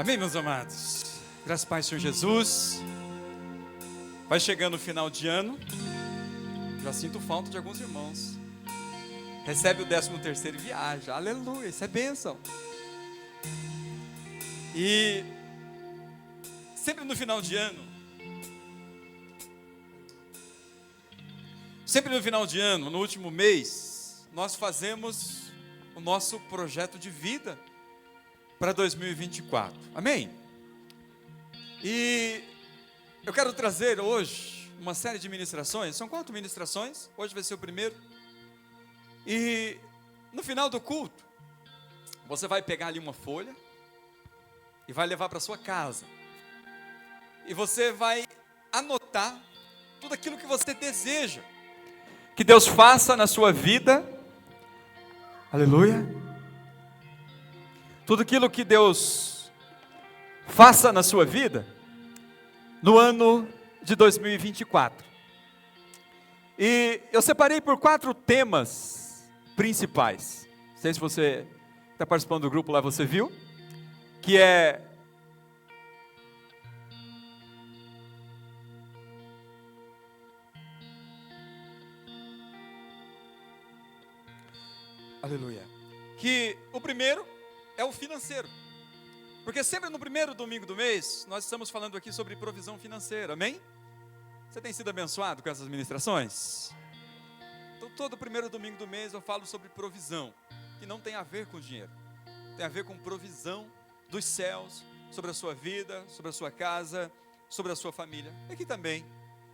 Amém, meus amados? Graças ao Pai, Senhor Jesus. Vai chegando o final de ano. Já sinto falta de alguns irmãos. Recebe o 13º e viaja. Aleluia, isso é bênção. E sempre no final de ano, no último mês, nós fazemos o nosso projeto de vida para 2024, amém? E eu quero trazer hoje uma série de ministrações. São 4 ministrações, hoje vai ser o primeiro. E no final do culto, você vai pegar ali uma folha e vai levar para sua casa. E você vai anotar tudo aquilo que você deseja que Deus faça na sua vida. Aleluia. Tudo aquilo que Deus faça na sua vida no ano de 2024. E eu separei por 4 temas principais. Não sei se você está participando do grupo lá, você viu? Que é aleluia. Que o primeiro é o financeiro. Porque sempre no primeiro domingo do mês, nós estamos falando aqui sobre provisão financeira, amém? Você tem sido abençoado com essas ministrações? Então todo primeiro domingo do mês eu falo sobre provisão, que não tem a ver com dinheiro. Tem a ver com provisão dos céus, sobre a sua vida, sobre a sua casa, sobre a sua família. E que também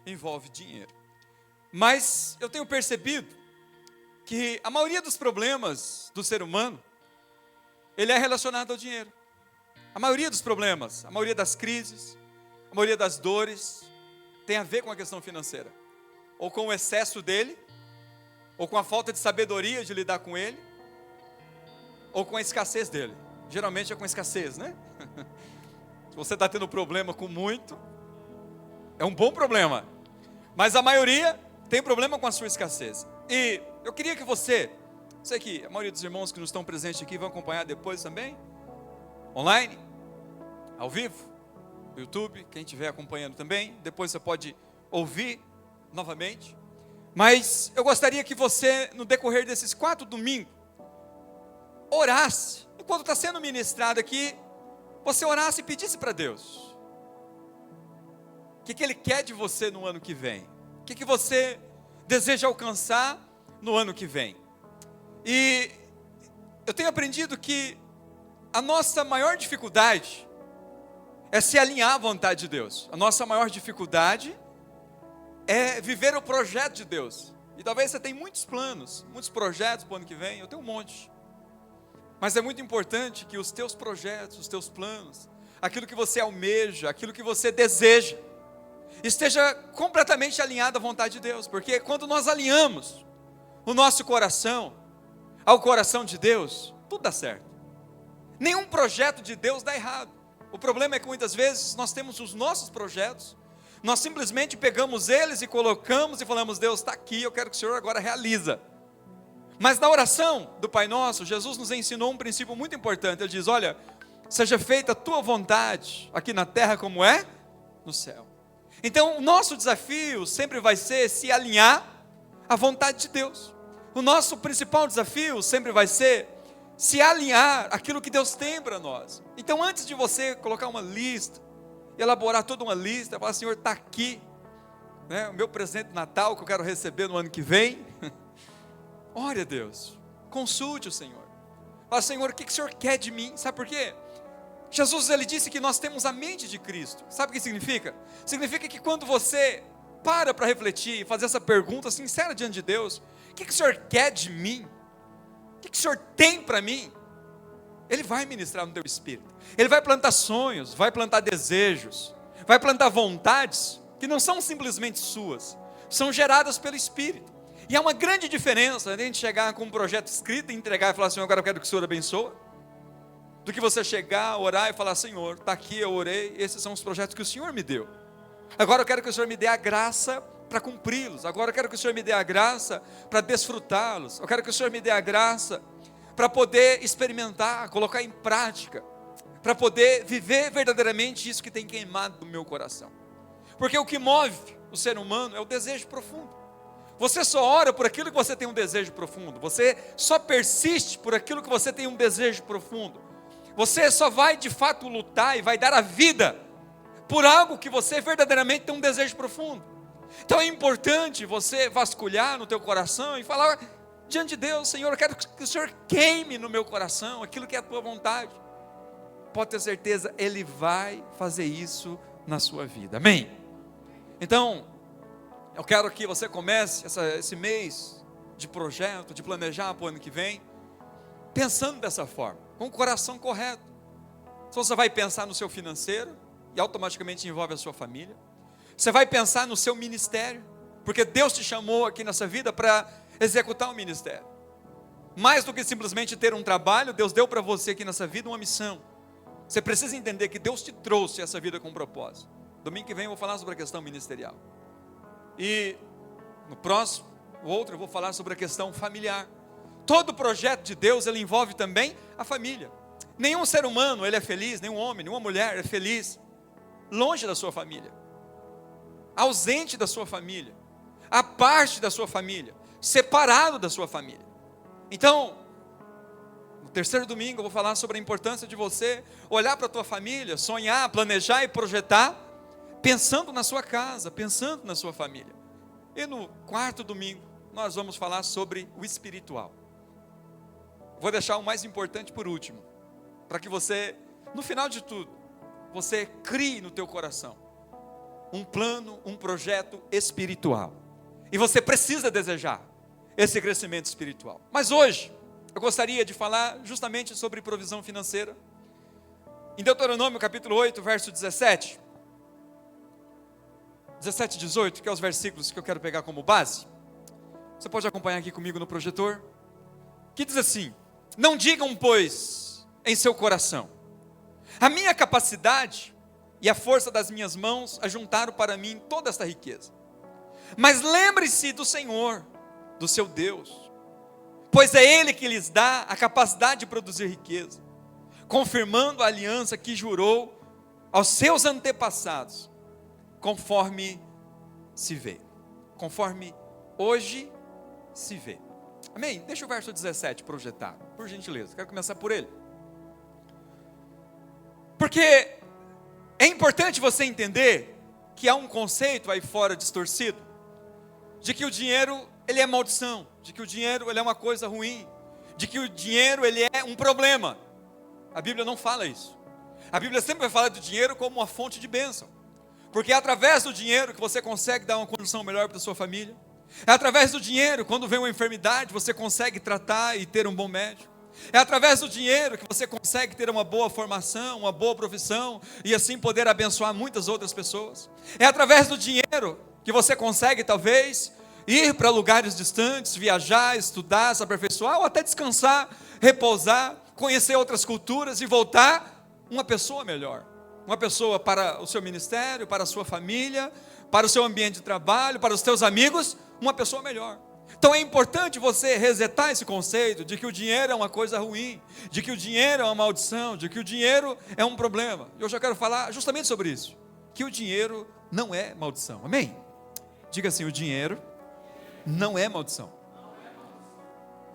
envolve dinheiro. Mas eu tenho percebido que a maioria dos problemas do ser humano, ele é relacionado ao dinheiro. A maioria dos problemas, a maioria das crises, a maioria das dores, tem a ver com a questão financeira. Ou com o excesso dele, ou com a falta de sabedoria de lidar com ele, ou com a escassez dele. Geralmente é com escassez, né? Se você está tendo problema com muito, é um bom problema. Mas a maioria tem problema com a sua escassez. E eu queria que você, sei que a maioria dos irmãos que nos estão presentes aqui vão acompanhar depois também, online, ao vivo, no YouTube, quem estiver acompanhando também, depois você pode ouvir novamente. Mas eu gostaria que você, no decorrer desses 4 domingos, orasse, enquanto está sendo ministrado aqui, você orasse e pedisse para Deus o que Ele quer de você no ano que vem, o que você deseja alcançar no ano que vem. E eu tenho aprendido que a nossa maior dificuldade é se alinhar à vontade de Deus. A nossa maior dificuldade é viver o projeto de Deus. E talvez você tenha muitos planos, muitos projetos para o ano que vem. Eu tenho um monte. Mas é muito importante que os teus projetos, os teus planos, aquilo que você almeja, aquilo que você deseja, esteja completamente alinhado à vontade de Deus. Porque quando nós alinhamos o nosso coração ao coração de Deus, tudo dá certo. Nenhum projeto de Deus dá errado. O problema é que muitas vezes nós temos os nossos projetos, nós simplesmente pegamos eles e colocamos e falamos: Deus está aqui, eu quero que o Senhor agora realiza. Mas na oração do Pai Nosso, Jesus nos ensinou um princípio muito importante. Ele diz: olha, seja feita a tua vontade aqui na terra como é no céu. Então o nosso desafio sempre vai ser se alinhar à vontade de Deus. O nosso principal desafio sempre vai ser se alinhar àquilo que Deus tem para nós. Então antes de você colocar uma lista, elaborar toda uma lista, falar: Senhor, está aqui, né, o meu presente de Natal que eu quero receber no ano que vem. Ore a Deus, consulte o Senhor. Fala: Senhor, o que o Senhor quer de mim? Sabe por quê? Jesus, ele disse que nós temos a mente de Cristo. Sabe o que significa? Significa que quando você para refletir e fazer essa pergunta sincera diante de Deus: o que o Senhor quer de mim? O que o Senhor tem para mim? Ele vai ministrar no teu espírito. Ele vai plantar sonhos, vai plantar desejos, vai plantar vontades que não são simplesmente suas, são geradas pelo Espírito. E há uma grande diferença entre a gente chegar com um projeto escrito e entregar e falar: Senhor, agora eu quero que o Senhor abençoe, do que você chegar, orar e falar: Senhor, está aqui, eu orei, esses são os projetos que o Senhor me deu. Agora eu quero que o Senhor me dê a graça para cumpri-los. Agora eu quero que o Senhor me dê a graça para desfrutá-los. Eu quero que o Senhor me dê a graça para poder experimentar, colocar em prática para poder viver verdadeiramente isso que tem queimado no meu coração. Porque o que move o ser humano é o desejo profundo. Você só ora por aquilo que você tem um desejo profundo. Você só persiste por aquilo que você tem um desejo profundo. Você só vai de fato lutar e vai dar a vida por algo que você verdadeiramente tem um desejo profundo. Então é importante você vasculhar no teu coração e falar diante de Deus: Senhor, eu quero que o Senhor queime no meu coração aquilo que é a tua vontade. Pode ter certeza, Ele vai fazer isso na sua vida, amém? Então, eu quero que você comece esse mês de projeto, de planejar para o ano que vem, pensando dessa forma, com o coração correto. Então você vai pensar no seu financeiro, e automaticamente envolve a sua família. Você vai pensar no seu ministério, porque Deus te chamou aqui nessa vida para executar um ministério. Mais do que simplesmente ter um trabalho, Deus deu para você aqui nessa vida uma missão. Você precisa entender que Deus te trouxe essa vida com um propósito. Domingo que vem eu vou falar sobre a questão ministerial. E no próximo, eu vou falar sobre a questão familiar. Todo projeto de Deus, ele envolve também a família. Nenhum ser humano, ele é feliz, nenhum homem, nenhuma mulher é feliz longe da sua família, ausente da sua família, à parte da sua família, separado da sua família. Então, no terceiro domingo eu vou falar sobre a importância de você olhar para a tua família, sonhar, planejar e projetar, pensando na sua casa, pensando na sua família. E no quarto domingo nós vamos falar sobre o espiritual. Vou deixar o mais importante por último, para que você, no final de tudo, você crie no teu coração um plano, um projeto espiritual. E você precisa desejar esse crescimento espiritual. Mas hoje, eu gostaria de falar justamente sobre provisão financeira. Em Deuteronômio capítulo 8, verso 17 e 18, que é os versículos que eu quero pegar como base. Você pode acompanhar aqui comigo no projetor. Que diz assim: não digam, pois, em seu coração: a minha capacidade e a força das minhas mãos ajuntaram para mim toda esta riqueza. Mas lembre-se do Senhor, do seu Deus, pois é Ele que lhes dá a capacidade de produzir riqueza, confirmando a aliança que jurou aos seus antepassados, conforme se vê, conforme hoje se vê. Amém? Deixa o verso 17 projetar, por gentileza, quero começar por ele. Porque é importante você entender que há um conceito aí fora distorcido, de que o dinheiro, ele é maldição, de que o dinheiro, ele é uma coisa ruim, de que o dinheiro, ele é um problema. A Bíblia não fala isso. A Bíblia sempre vai falar do dinheiro como uma fonte de bênção, porque é através do dinheiro que você consegue dar uma condição melhor para a sua família. É através do dinheiro, quando vem uma enfermidade, você consegue tratar e ter um bom médico. É através do dinheiro que você consegue ter uma boa formação, uma boa profissão, e assim poder abençoar muitas outras pessoas. É através do dinheiro que você consegue, talvez, ir para lugares distantes, viajar, estudar, se aperfeiçoar, ou até descansar, repousar, conhecer outras culturas e voltar uma pessoa melhor. Uma pessoa para o seu ministério, para a sua família, para o seu ambiente de trabalho, para os teus amigos, uma pessoa melhor. Então é importante você resetar esse conceito de que o dinheiro é uma coisa ruim, de que o dinheiro é uma maldição, de que o dinheiro é um problema. E hoje eu quero falar justamente sobre isso, que o dinheiro não é maldição, amém? Diga assim: o dinheiro não é maldição.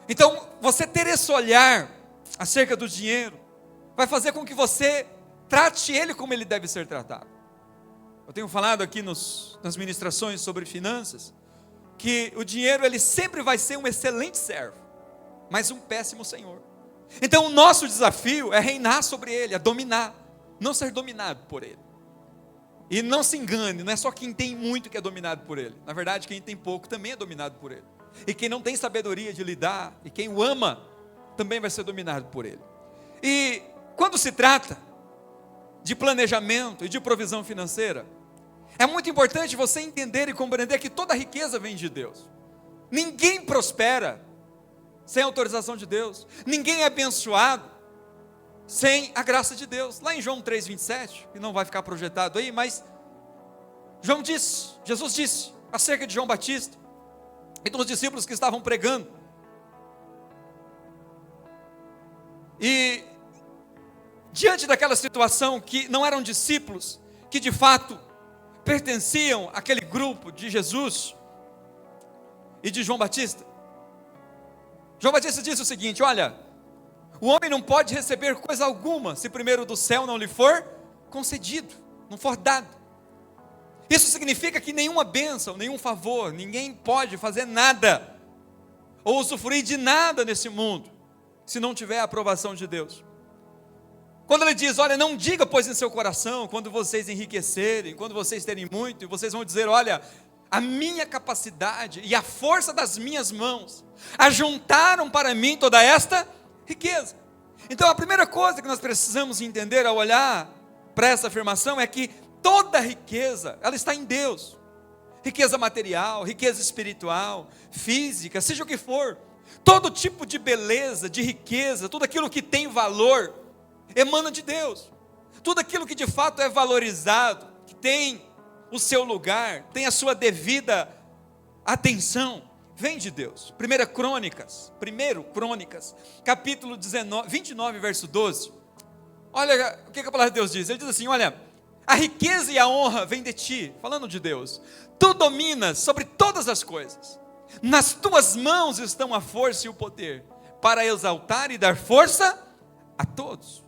Então, você ter esse olhar acerca do dinheiro vai fazer com que você trate ele como ele deve ser tratado. Eu tenho falado aqui nas ministrações sobre finanças, que o dinheiro, ele sempre vai ser um excelente servo, mas um péssimo senhor. Então o nosso desafio é reinar sobre ele, é dominar, não ser dominado por ele. E não se engane, não é só quem tem muito que é dominado por ele. Na verdade, quem tem pouco também é dominado por ele. E quem não tem sabedoria de lidar, e quem o ama, também vai ser dominado por ele. E quando se trata de planejamento e de provisão financeira, é muito importante você entender e compreender que toda riqueza vem de Deus. Ninguém prospera sem a autorização de Deus. Ninguém é abençoado sem a graça de Deus. Lá em João 3,27, que não vai ficar projetado aí, mas Jesus disse acerca de João Batista e dos discípulos que estavam pregando. diante daquela situação que não eram discípulos, que de fato pertenciam àquele grupo de Jesus e de João Batista. João Batista disse o seguinte: olha, o homem não pode receber coisa alguma, se primeiro do céu não lhe for concedido, não for dado. Isso significa que nenhuma bênção, nenhum favor, ninguém pode fazer nada, ou usufruir de nada nesse mundo, se não tiver a aprovação de Deus. Quando ele diz, olha, não diga pois em seu coração, quando vocês enriquecerem, quando vocês terem muito, e vocês vão dizer, olha, a minha capacidade e a força das minhas mãos ajuntaram para mim toda esta riqueza. Então a primeira coisa que nós precisamos entender ao olhar para essa afirmação é que toda riqueza, ela está em Deus. Riqueza material, riqueza espiritual, física, seja o que for. Todo tipo de beleza, de riqueza, tudo aquilo que tem valor, emana de Deus. Tudo aquilo que de fato é valorizado, que tem o seu lugar, tem a sua devida atenção, vem de Deus. 1 Crônicas, capítulo 29, verso 12. Olha o que a palavra de Deus diz. Ele diz assim, olha, a riqueza e a honra vem de ti, falando de Deus. Tu dominas sobre todas as coisas. Nas tuas mãos estão a força e o poder, para exaltar e dar força a todos.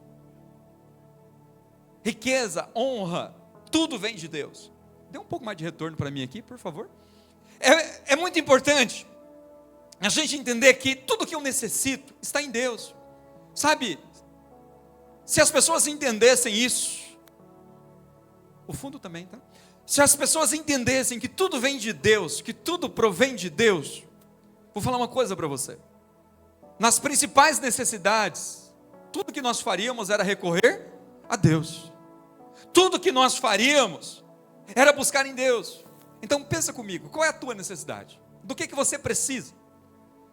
Riqueza, honra, tudo vem de Deus. Dê um pouco mais de retorno para mim aqui, por favor. É muito importante a gente entender que tudo que eu necessito está em Deus. Sabe, se as pessoas entendessem isso, o fundo também, tá? Se as pessoas entendessem que tudo vem de Deus, que tudo provém de Deus, vou falar uma coisa para você. Nas principais necessidades, tudo que nós faríamos era recorrer a Deus. Tudo que nós faríamos era buscar em Deus. Então pensa comigo, qual é a tua necessidade? Do que você precisa?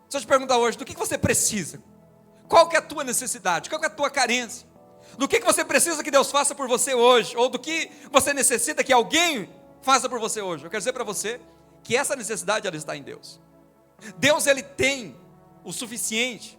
Se eu te perguntar hoje, do que você precisa? Qual que é a tua necessidade? Qual que é a tua carência? Do que você precisa que Deus faça por você hoje? Ou do que você necessita que alguém faça por você hoje? Eu quero dizer para você que essa necessidade ela está em Deus. Deus ele tem o suficiente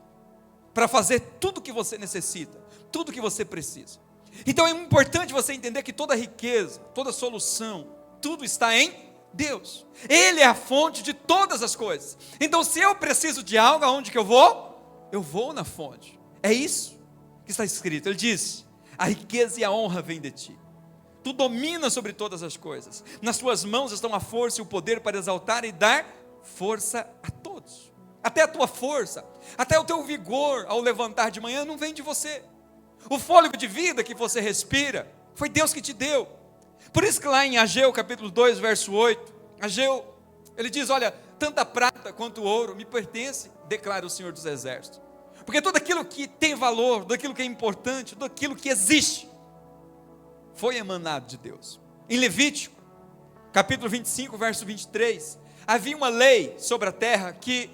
para fazer tudo que você necessita, tudo que você precisa. Então é importante você entender que toda riqueza, toda solução, tudo está em Deus. Ele é a fonte de todas as coisas. Então se eu preciso de algo, aonde que eu vou? Eu vou na fonte. É isso que está escrito. Ele diz, a riqueza e a honra vêm de ti. Tu dominas sobre todas as coisas. Nas tuas mãos estão a força e o poder para exaltar e dar força a todos. Até a tua força, até o teu vigor ao levantar de manhã não vem de você. O fôlego de vida que você respira, foi Deus que te deu. Por isso que lá em Ageu capítulo 2, verso 8, Ageu, ele diz, olha, tanta prata quanto ouro me pertence, declara o Senhor dos Exércitos. Porque tudo aquilo que tem valor, tudo aquilo que é importante, tudo aquilo que existe, foi emanado de Deus. Em Levítico, capítulo 25, verso 23, havia uma lei sobre a terra que,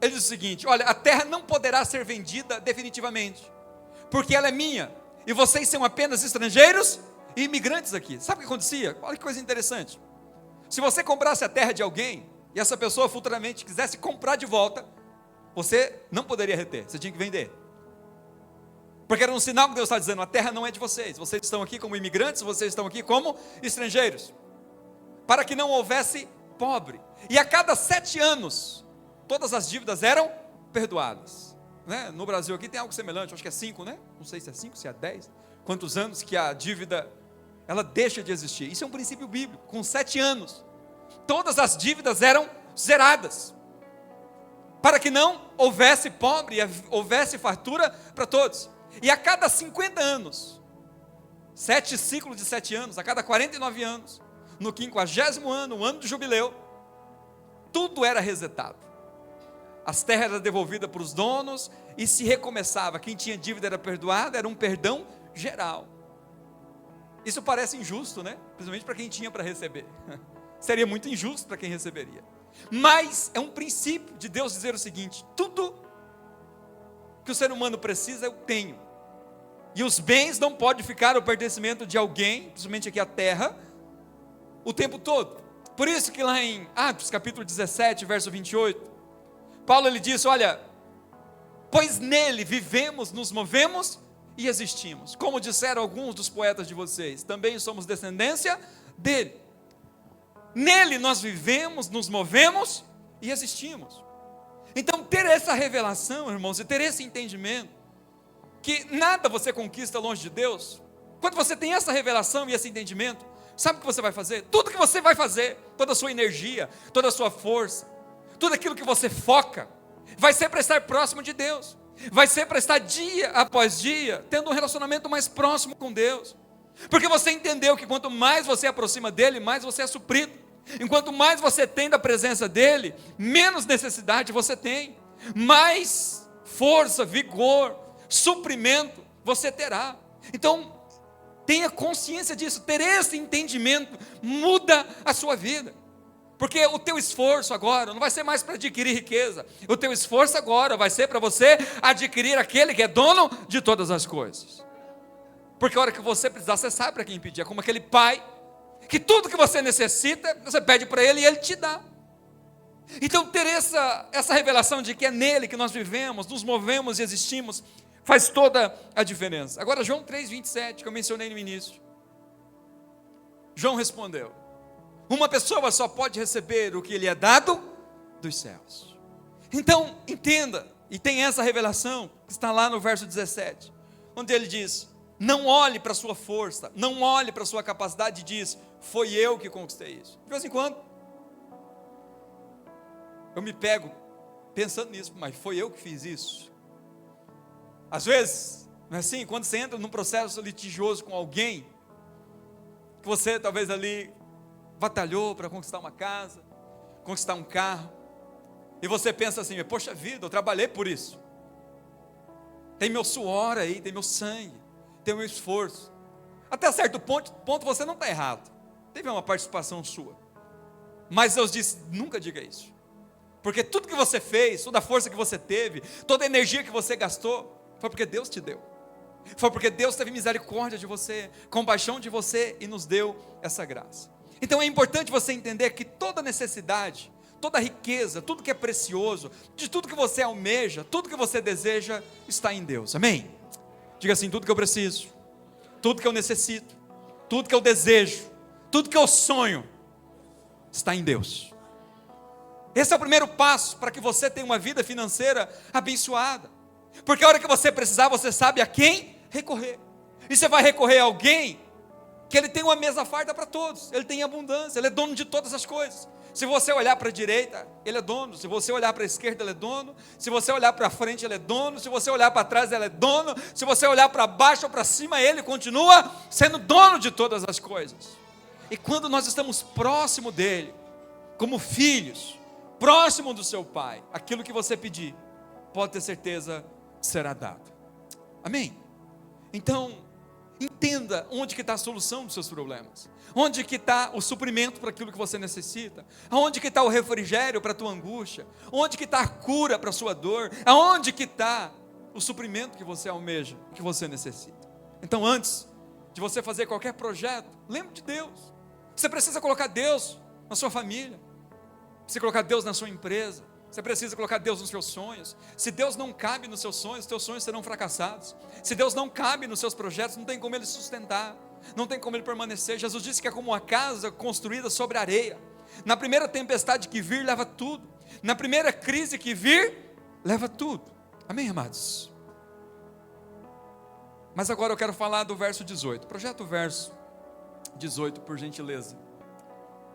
ele diz o seguinte, olha, a terra não poderá ser vendida definitivamente, porque ela é minha, e vocês são apenas estrangeiros e imigrantes aqui. Sabe o que acontecia? Olha que coisa interessante. Se você comprasse a terra de alguém, e essa pessoa futuramente quisesse comprar de volta, você não poderia reter, você tinha que vender. Porque era um sinal que Deus está dizendo, a terra não é de vocês estão aqui como imigrantes, vocês estão aqui como estrangeiros. Para que não houvesse pobre. E a cada 7 anos, todas as dívidas eram perdoadas. Né? No Brasil aqui tem algo semelhante, acho que é 5, né? Não sei se é 5, se é 10. Quantos anos que a dívida, ela deixa de existir. Isso é um princípio bíblico. Com 7 anos, todas as dívidas eram zeradas. Para que não houvesse pobre, houvesse fartura para todos. E a cada 50 anos, 7 ciclos de 7 anos, a cada 49 anos, no 50º ano, o ano do jubileu, tudo era resetado. As terras eram devolvidas para os donos e se recomeçava. Quem tinha dívida era perdoado, era um perdão geral. Isso parece injusto, né? Principalmente para quem tinha para receber. Seria muito injusto para quem receberia. Mas é um princípio de Deus dizer o seguinte: tudo que o ser humano precisa eu tenho. E os bens não podem ficar o pertencimento de alguém, principalmente aqui a terra, o tempo todo. Por isso que lá em Atos capítulo 17, verso 28, Paulo ele diz, olha, pois nele vivemos, nos movemos e existimos. Como disseram alguns dos poetas de vocês, também somos descendência dele. Nele nós vivemos, nos movemos e existimos. Então, ter essa revelação, irmãos, e ter esse entendimento, que nada você conquista longe de Deus, quando você tem essa revelação e esse entendimento, sabe o que você vai fazer? Tudo que você vai fazer, toda a sua energia, toda a sua força, tudo aquilo que você foca, vai ser para estar próximo de Deus, vai ser para estar dia após dia, tendo um relacionamento mais próximo com Deus, porque você entendeu que quanto mais você aproxima dEle, mais você é suprido, enquanto mais você tem da presença dEle, menos necessidade você tem, mais força, vigor, suprimento você terá. Então, tenha consciência disso, ter esse entendimento muda a sua vida, porque o teu esforço agora não vai ser mais para adquirir riqueza, o teu esforço agora vai ser para você adquirir aquele que é dono de todas as coisas, porque a hora que você precisar, você sabe para quem pedir, é como aquele pai, que tudo que você necessita, você pede para ele e ele te dá. Então ter essa revelação de que é nele que nós vivemos, nos movemos e existimos, faz toda a diferença. Agora João 3,27, que eu mencionei no início, João respondeu: uma pessoa só pode receber o que lhe é dado dos céus. Então entenda, e tem essa revelação, que está lá no verso 17, onde ele diz: não olhe para a sua força, não olhe para a sua capacidade, e diz: foi eu que conquistei isso. De vez em quando eu me pego pensando nisso, mas foi eu que fiz isso. Às vezes, não é assim? Quando você entra num processo litigioso com alguém, que você talvez ali batalhou para conquistar uma casa, conquistar um carro, e você pensa assim: poxa vida, eu trabalhei por isso, tem meu suor aí, tem meu sangue, tem meu esforço. Até certo ponto você não está errado, teve uma participação sua, mas Deus disse: nunca diga isso, porque tudo que você fez, toda a força que você teve, toda a energia que você gastou, foi porque Deus te deu, foi porque Deus teve misericórdia de você, compaixão de você, e nos deu essa graça. Então é importante você entender que toda necessidade, toda riqueza, tudo que é precioso, de tudo que você almeja, tudo que você deseja, está em Deus, amém? Diga assim: tudo que eu preciso, tudo que eu necessito, tudo que eu desejo, tudo que eu sonho, está em Deus. Esse é o primeiro passo para que você tenha uma vida financeira abençoada, porque a hora que você precisar, você sabe a quem recorrer, e você vai recorrer a alguém que ele tem uma mesa farta para todos, ele tem abundância, ele é dono de todas as coisas. Se você olhar para a direita, ele é dono. Se você olhar para a esquerda, ele é dono. Se você olhar para frente, ele é dono. Se você olhar para trás, ele é dono. Se você olhar para baixo ou para cima, ele continua sendo dono de todas as coisas. E quando nós estamos próximo dele, como filhos, próximo do seu pai, aquilo que você pedir, pode ter certeza que será dado. Amém? Então, entenda onde que está a solução dos seus problemas, onde que está o suprimento para aquilo que você necessita, aonde que está o refrigério para a tua angústia, onde que está a cura para a sua dor, aonde que está o suprimento que você almeja, que você necessita. Então, antes de você fazer qualquer projeto, lembre de Deus. Você precisa colocar Deus na sua família, você colocar Deus na sua empresa, você precisa colocar Deus nos seus sonhos. Se Deus não cabe nos seus sonhos serão fracassados. Se Deus não cabe nos seus projetos, não tem como Ele sustentar, não tem como Ele permanecer. Jesus disse que é como uma casa construída sobre areia. Na primeira tempestade que vir, leva tudo. Na primeira crise que vir, leva tudo. Amém, amados? Mas agora eu quero falar do verso 18. Projeta o verso 18, por gentileza.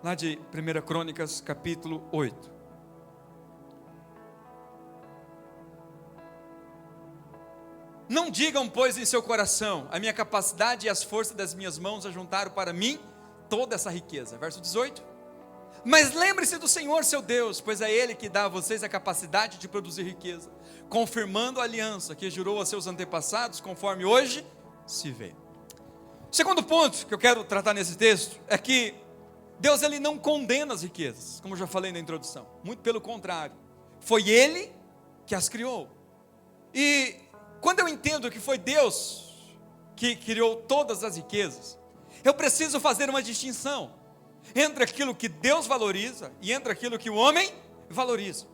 Lá de 1 Crônicas, capítulo 8. Não digam, pois, em seu coração: a minha capacidade e as forças das minhas mãos ajuntaram para mim toda essa riqueza. Verso 18. Mas lembre-se do Senhor seu Deus, pois é Ele que dá a vocês a capacidade de produzir riqueza, confirmando a aliança que jurou a seus antepassados, conforme hoje se vê. O segundo ponto que eu quero tratar nesse texto é que Deus, Ele não condena as riquezas, como eu já falei na introdução. Muito pelo contrário, foi Ele que as criou. E quando eu entendo que foi Deus que criou todas as riquezas, eu preciso fazer uma distinção entre aquilo que Deus valoriza e entre aquilo que o homem valoriza.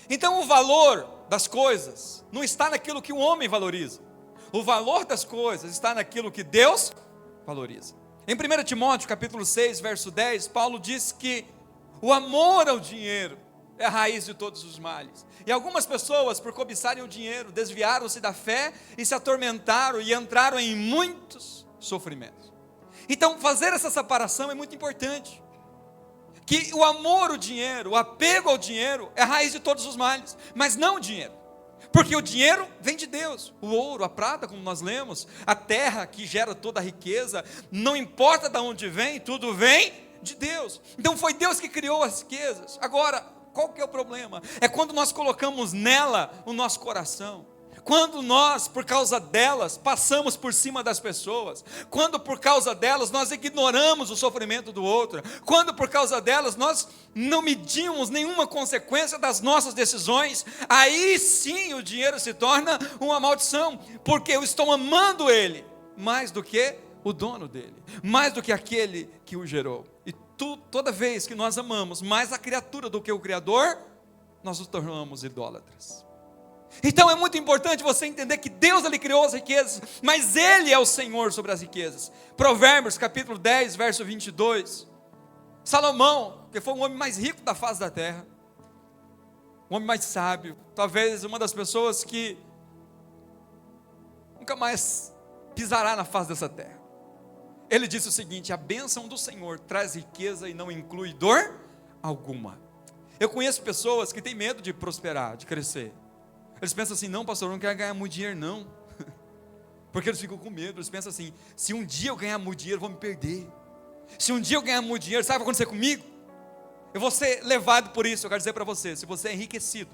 Então o valor das coisas não está naquilo que o homem valoriza. O valor das coisas está naquilo que Deus valoriza. Em 1 Timóteo capítulo 6, verso 10, Paulo diz que o amor ao dinheiro é a raiz de todos os males. E algumas pessoas, por cobiçarem o dinheiro, desviaram-se da fé e se atormentaram e entraram em muitos sofrimentos. Então, fazer essa separação é muito importante. Que o amor ao dinheiro, o apego ao dinheiro é a raiz de todos os males, mas não o dinheiro. Porque o dinheiro vem de Deus. O ouro, a prata, como nós lemos, a terra que gera toda a riqueza, não importa de onde vem, tudo vem de Deus. Então foi Deus que criou as riquezas. Agora, qual que é o problema? É quando nós colocamos nela o nosso coração. Quando nós, por causa delas, passamos por cima das pessoas. Quando por causa delas nós ignoramos o sofrimento do outro. Quando por causa delas nós não medimos nenhuma consequência das nossas decisões. Aí sim o dinheiro se torna uma maldição. Porque eu estou amando ele mais do que o dono dele. Mais do que aquele que o gerou. E toda vez que nós amamos mais a criatura do que o Criador, nós nos tornamos idólatras. Então é muito importante você entender que Deus ele criou as riquezas, mas Ele é o Senhor sobre as riquezas. Provérbios capítulo 10, verso 22. Salomão, que foi o homem mais rico da face da terra, o homem mais sábio, talvez uma das pessoas que nunca mais pisará na face dessa terra. Ele disse o seguinte: a bênção do Senhor traz riqueza e não inclui dor alguma. Eu conheço pessoas que têm medo de prosperar, de crescer. Eles pensam assim: não, pastor, eu não quero ganhar muito dinheiro não. Porque eles ficam com medo. Eles pensam assim: se um dia eu ganhar muito dinheiro, eu vou me perder. Se um dia eu ganhar muito dinheiro, sabe o que vai acontecer comigo? Eu vou ser levado por isso. Eu quero dizer para você: se você é enriquecido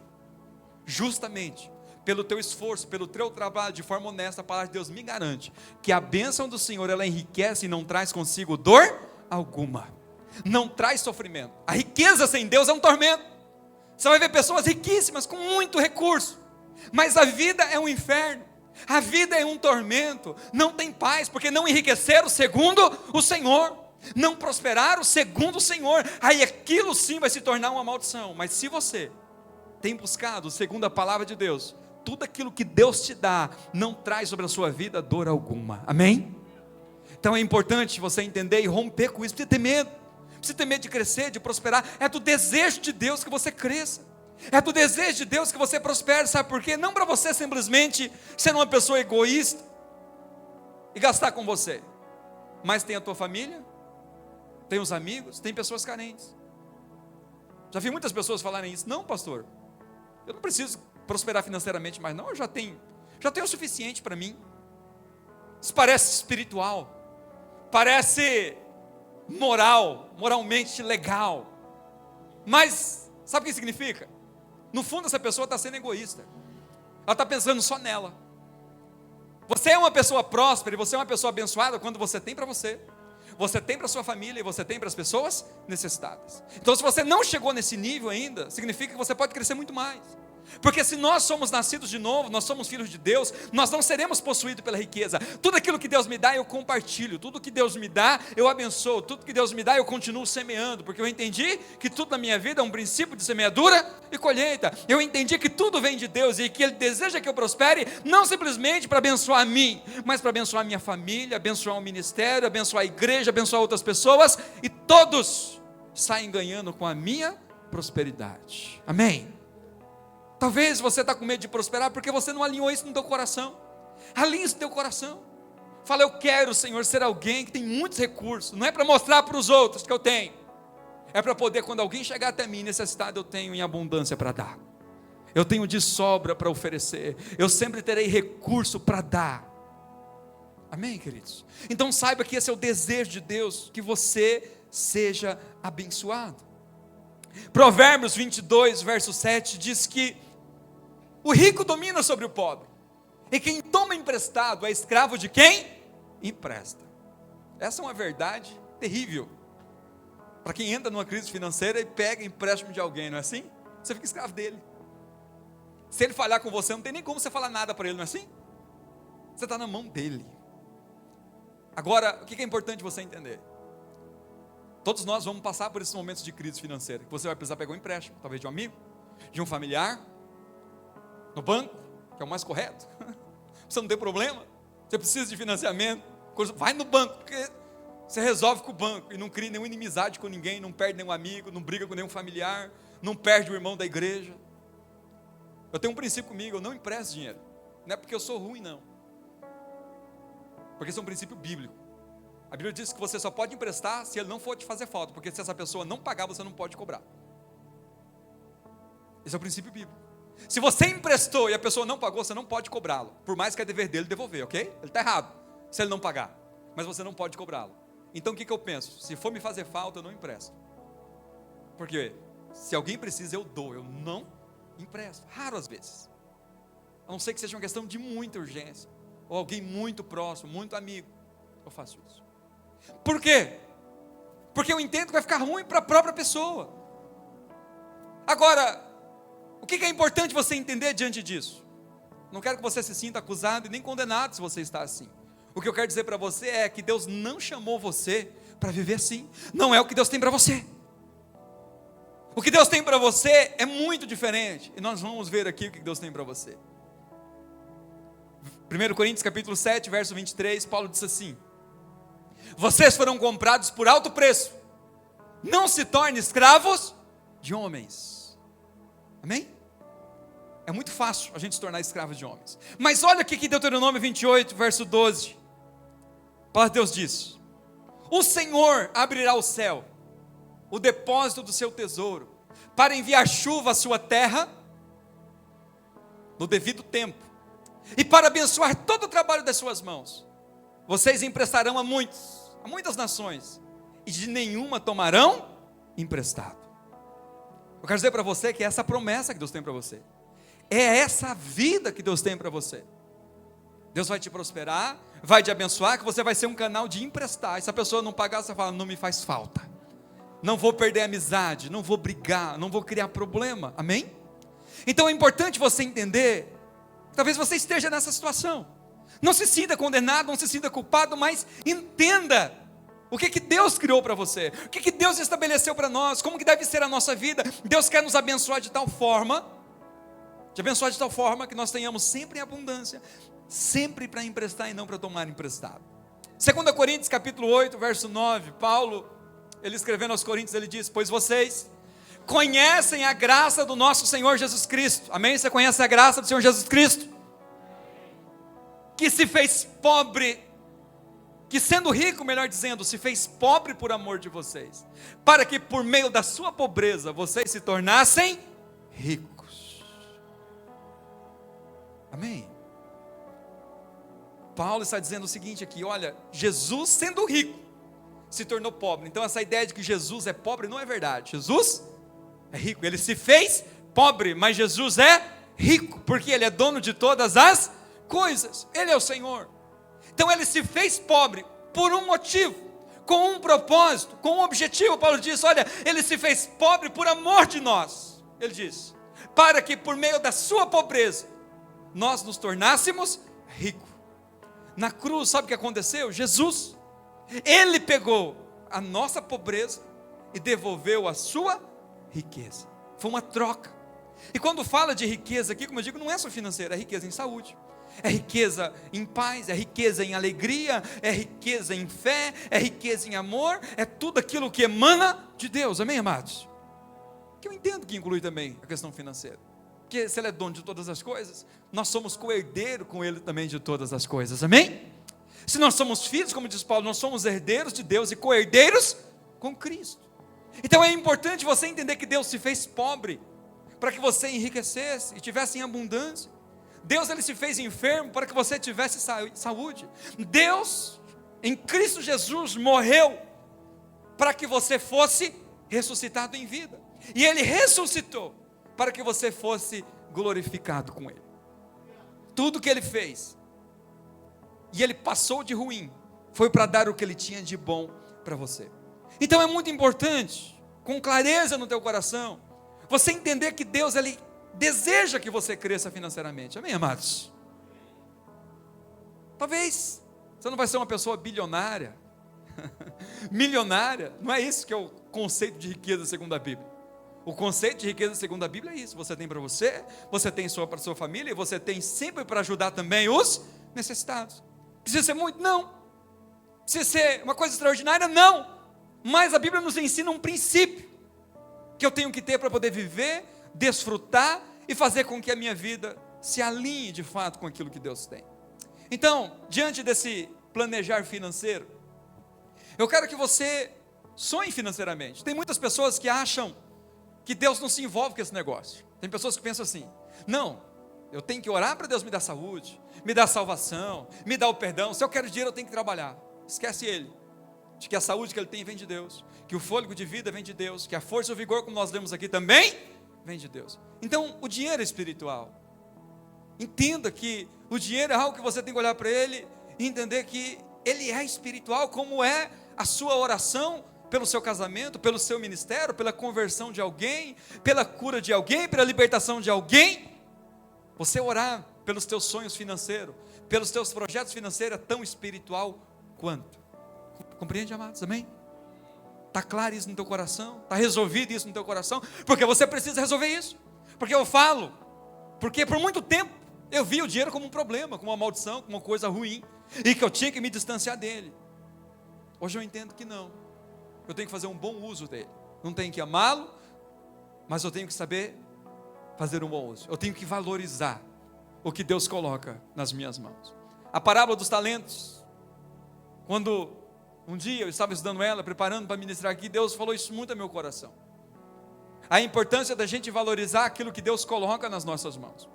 justamente pelo teu esforço, pelo teu trabalho, de forma honesta, a palavra de Deus me garante que a bênção do Senhor, ela enriquece e não traz consigo dor alguma, não traz sofrimento. A riqueza sem Deus é um tormento. Você vai ver pessoas riquíssimas com muito recurso, mas a vida é um inferno, a vida é um tormento, não tem paz, porque não enriqueceram segundo o Senhor, não prosperaram segundo o Senhor. Aí aquilo sim vai se tornar uma maldição. Mas se você tem buscado segundo a palavra de Deus, tudo aquilo que Deus te dá não traz sobre a sua vida dor alguma, amém? Então é importante você entender e romper com isso. Precisa ter medo, precisa ter medo de crescer, de prosperar. É do desejo de Deus que você cresça, é do desejo de Deus que você prospere. Sabe por quê? Não para você simplesmente ser uma pessoa egoísta e gastar com você, mas tem a tua família, tem os amigos, tem pessoas carentes. Já vi muitas pessoas falarem isso: não, pastor, eu não preciso prosperar financeiramente mais não, eu já tenho o suficiente para mim. Isso parece espiritual, parece moralmente legal, mas sabe o que significa? No fundo essa pessoa está sendo egoísta, ela está pensando só nela. Você é uma pessoa próspera e você é uma pessoa abençoada quando você tem para você, você tem para sua família e você tem para as pessoas necessitadas. Então se você não chegou nesse nível ainda, significa que você pode crescer muito mais. Porque se nós somos nascidos de novo, nós somos filhos de Deus, nós não seremos possuídos pela riqueza. Tudo aquilo que Deus me dá eu compartilho, tudo que Deus me dá eu abençoo, tudo que Deus me dá eu continuo semeando, porque eu entendi que tudo na minha vida é um princípio de semeadura e colheita. Eu entendi que tudo vem de Deus e que Ele deseja que eu prospere, não simplesmente para abençoar a mim, mas para abençoar a minha família, abençoar o ministério, abençoar a igreja, abençoar outras pessoas, e todos saem ganhando com a minha prosperidade, amém? Talvez você está com medo de prosperar porque você não alinhou isso no teu coração. Alinhe isso no teu coração. Fala: eu quero, Senhor, ser alguém que tem muitos recursos. Não é para mostrar para os outros que eu tenho, é para poder, quando alguém chegar até mim necessitado, eu tenho em abundância para dar. Eu tenho de sobra para oferecer. Eu sempre terei recurso para dar. Amém, queridos? Então saiba que esse é o desejo de Deus, que você seja abençoado. Provérbios 22, verso 7 diz que o rico domina sobre o pobre, e quem toma emprestado é escravo de quem empresta. Essa é uma verdade terrível para quem entra numa crise financeira e pega empréstimo de alguém, não é assim? Você fica escravo dele. Se ele falhar com você, não tem nem como você falar nada para ele, não é assim? Você está na mão dele. Agora, o que é importante você entender? Todos nós vamos passar por esses momentos de crise financeira, que você vai precisar pegar um empréstimo, talvez de um amigo, de um familiar, no banco, que é o mais correto, você não tem problema, você precisa de financiamento, vai no banco, porque você resolve com o banco, e não cria nenhuma inimizade com ninguém, não perde nenhum amigo, não briga com nenhum familiar, não perde o irmão da igreja. Eu tenho um princípio comigo, eu não empresto dinheiro, não é porque eu sou ruim não, porque isso é um princípio bíblico. A Bíblia diz que você só pode emprestar se ele não for te fazer falta, porque se essa pessoa não pagar, você não pode cobrar. Esse é o princípio bíblico. Se você emprestou e a pessoa não pagou, você não pode cobrá-lo, por mais que é dever dele devolver, ok? Ele está errado, se ele não pagar, mas você não pode cobrá-lo. Então o que eu penso? Se for me fazer falta, eu não empresto, porque se alguém precisa, eu dou, eu não empresto, raro às vezes, a não ser que seja uma questão de muita urgência, ou alguém muito próximo, muito amigo, eu faço isso. Por quê? Porque eu entendo que vai ficar ruim para a própria pessoa. Agora, o que é importante você entender diante disso? Não quero que você se sinta acusado e nem condenado se você está assim. O que eu quero dizer para você é que Deus não chamou você para viver assim. Não é o que Deus tem para você. O que Deus tem para você é muito diferente. E nós vamos ver aqui o que Deus tem para você. 1 Coríntios capítulo 7, verso 23, Paulo diz assim: vocês foram comprados por alto preço, não se tornem escravos de homens. Amém? É muito fácil a gente se tornar escravo de homens. Mas olha aqui que Deuteronômio 28, verso 12. A palavra de Deus diz: o Senhor abrirá o céu, o depósito do seu tesouro, para enviar chuva à sua terra, no devido tempo, e para abençoar todo o trabalho das suas mãos. Vocês emprestarão a muitas nações, e de nenhuma tomarão emprestado. Eu quero dizer para você que é essa promessa que Deus tem para você, é essa vida que Deus tem para você. Deus vai te prosperar, vai te abençoar, que você vai ser um canal de emprestar. E se a pessoa não pagar, você fala: não me faz falta, não vou perder a amizade, não vou brigar, não vou criar problema. Amém? Então é importante você entender, talvez você esteja nessa situação, não se sinta condenado, não se sinta culpado, mas entenda o que Deus criou para você, o que Deus estabeleceu para nós, como que deve ser a nossa vida. Deus quer nos abençoar de tal forma, que nós tenhamos sempre em abundância, sempre para emprestar e não para tomar emprestado. 2 Coríntios capítulo 8, verso 9, Paulo, ele escrevendo aos Coríntios, ele diz: pois vocês conhecem a graça do nosso Senhor Jesus Cristo. Amém? Você conhece a graça do Senhor Jesus Cristo? Que se fez pobre, que sendo rico, melhor dizendo, se fez pobre por amor de vocês, para que por meio da sua pobreza, vocês se tornassem ricos. Amém? Paulo está dizendo o seguinte aqui: olha, Jesus sendo rico, se tornou pobre. Então essa ideia de que Jesus é pobre não é verdade. Jesus é rico, ele se fez pobre, mas Jesus é rico, porque ele é dono de todas as coisas, ele é o Senhor. Então ele se fez pobre por um motivo, com um propósito, com um objetivo. Paulo diz: olha, ele se fez pobre por amor de nós. Ele diz: para que por meio da sua pobreza, nós nos tornássemos ricos. Na cruz, sabe o que aconteceu? Jesus, ele pegou a nossa pobreza e devolveu a sua riqueza. Foi uma troca. E quando fala de riqueza aqui, como eu digo, não é só financeira, é riqueza em saúde, é riqueza em paz, é riqueza em alegria, é riqueza em fé, é riqueza em amor, é tudo aquilo que emana de Deus. Amém, amados? Que eu entendo que inclui também a questão financeira, porque se ele é dono de todas as coisas, nós somos co-herdeiro com ele também de todas as coisas. Amém? Se nós somos filhos, como diz Paulo, nós somos herdeiros de Deus e co-herdeiros com Cristo. Então é importante você entender que Deus se fez pobre para que você enriquecesse e tivesse em abundância. Deus, ele se fez enfermo para que você tivesse saúde. Deus, em Cristo Jesus, morreu para que você fosse ressuscitado em vida. E ele ressuscitou para que você fosse glorificado com ele. Tudo que ele fez, e ele passou de ruim, foi para dar o que ele tinha de bom para você. Então é muito importante, com clareza no teu coração, você entender que Deus, ele deseja que você cresça financeiramente. Amém, amados? Talvez você não vai ser uma pessoa bilionária, milionária, não é isso que é o conceito de riqueza segundo a Bíblia. O conceito de riqueza segundo a Bíblia é isso: você tem para você tem para sua família, e você tem sempre para ajudar também os necessitados. Precisa ser muito? Não. Precisa ser uma coisa extraordinária? Não. Mas a Bíblia nos ensina um princípio que eu tenho que ter para poder viver, desfrutar e fazer com que a minha vida se alinhe de fato com aquilo que Deus tem. Então, diante desse planejar financeiro, eu quero que você sonhe financeiramente. Tem muitas pessoas que acham que Deus não se envolve com esse negócio. Tem pessoas que pensam assim: não, eu tenho que orar para Deus me dar saúde, me dar salvação, me dar o perdão. Se eu quero dinheiro, eu tenho que trabalhar. Esquece ele, de que a saúde que ele tem vem de Deus, que o fôlego de vida vem de Deus, que a força e o vigor, como nós lemos aqui, também vem de Deus. Então, o dinheiro é espiritual. Entenda que o dinheiro é algo que você tem que olhar para ele e entender que ele é espiritual, como é a sua oração pelo seu casamento, pelo seu ministério, pela conversão de alguém, pela cura de alguém, pela libertação de alguém. Você orar pelos teus sonhos financeiros, pelos teus projetos financeiros é tão espiritual quanto. Compreende, amados? Amém? Está claro isso no teu coração? Está resolvido isso no teu coração? Porque você precisa resolver isso. Porque eu falo, porque por muito tempo eu vi o dinheiro como um problema, como uma maldição, como uma coisa ruim, e que eu tinha que me distanciar dele. Hoje eu entendo que não. Eu tenho que fazer um bom uso dele. Não tenho que amá-lo, mas eu tenho que saber fazer um bom uso. Eu tenho que valorizar o que Deus coloca nas minhas mãos. A parábola dos talentos, quando um dia eu estava estudando ela, preparando para ministrar aqui, Deus falou isso muito ao meu coração. A importância da gente valorizar aquilo que Deus coloca nas nossas mãos.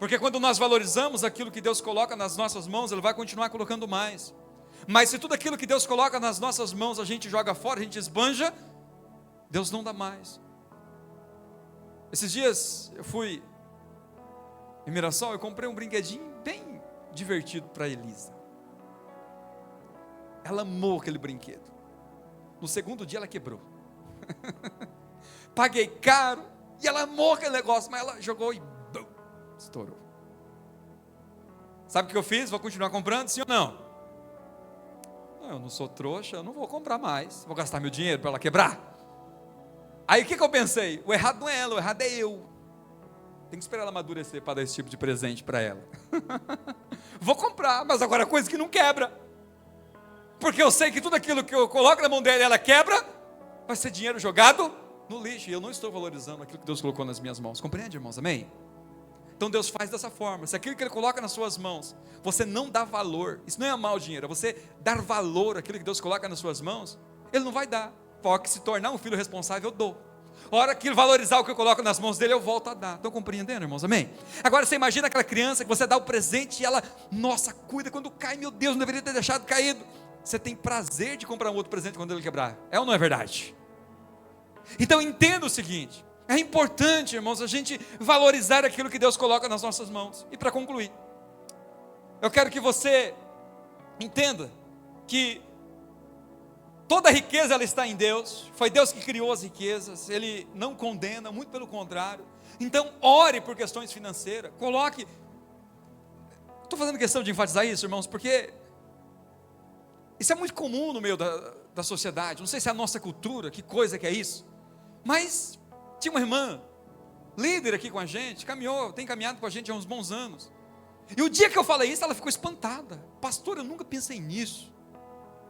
Porque quando nós valorizamos aquilo que Deus coloca nas nossas mãos, Ele vai continuar colocando mais. Mas se tudo aquilo que Deus coloca nas nossas mãos a gente joga fora, a gente esbanja, Deus não dá mais. Esses dias eu fui em Mirassol, eu comprei um brinquedinho bem divertido para a Elisa. Ela amou aquele brinquedo. No segundo dia ela quebrou. Paguei caro e ela amou aquele negócio, mas ela jogou e bum, estourou. Sabe o que eu fiz? Vou continuar comprando, sim ou não? Eu não sou trouxa, eu não vou comprar mais. Vou gastar meu dinheiro para ela quebrar. Aí o que eu pensei? O errado não é ela, o errado é eu. Tem que esperar ela amadurecer para dar esse tipo de presente para ela. Vou comprar, mas agora coisa que não quebra. Porque eu sei que tudo aquilo que eu coloco na mão dela e ela quebra, vai ser dinheiro jogado no lixo. E eu não estou valorizando aquilo que Deus colocou nas minhas mãos. Compreende, irmãos? Amém? Então Deus faz dessa forma. Se aquilo que Ele coloca nas suas mãos, você não dá valor, isso não é amar o dinheiro, é você dar valor àquilo que Deus coloca nas suas mãos, Ele não vai dar. Pode se tornar um filho responsável, eu dou. A hora que Ele valorizar o que eu coloco nas mãos dele, eu volto a dar. Estão compreendendo, irmãos? Amém? Agora você imagina aquela criança que você dá o presente e ela, nossa, cuida, quando cai, meu Deus, não deveria ter deixado caído. Você tem prazer de comprar um outro presente quando ele quebrar. É ou não é verdade? Então entenda o seguinte: é importante, irmãos, a gente valorizar aquilo que Deus coloca nas nossas mãos. E para concluir, eu quero que você entenda que toda a riqueza ela está em Deus. Foi Deus que criou as riquezas. Ele não condena, muito pelo contrário. Então ore por questões financeiras. Coloque. Estou fazendo questão de enfatizar isso, irmãos, porque isso é muito comum no meio da sociedade. Não sei se é a nossa cultura, que coisa que é isso. Mas tinha uma irmã, líder aqui com a gente, tem caminhado com a gente há uns bons anos. E o dia que eu falei isso, ela ficou espantada. Pastor, eu nunca pensei nisso.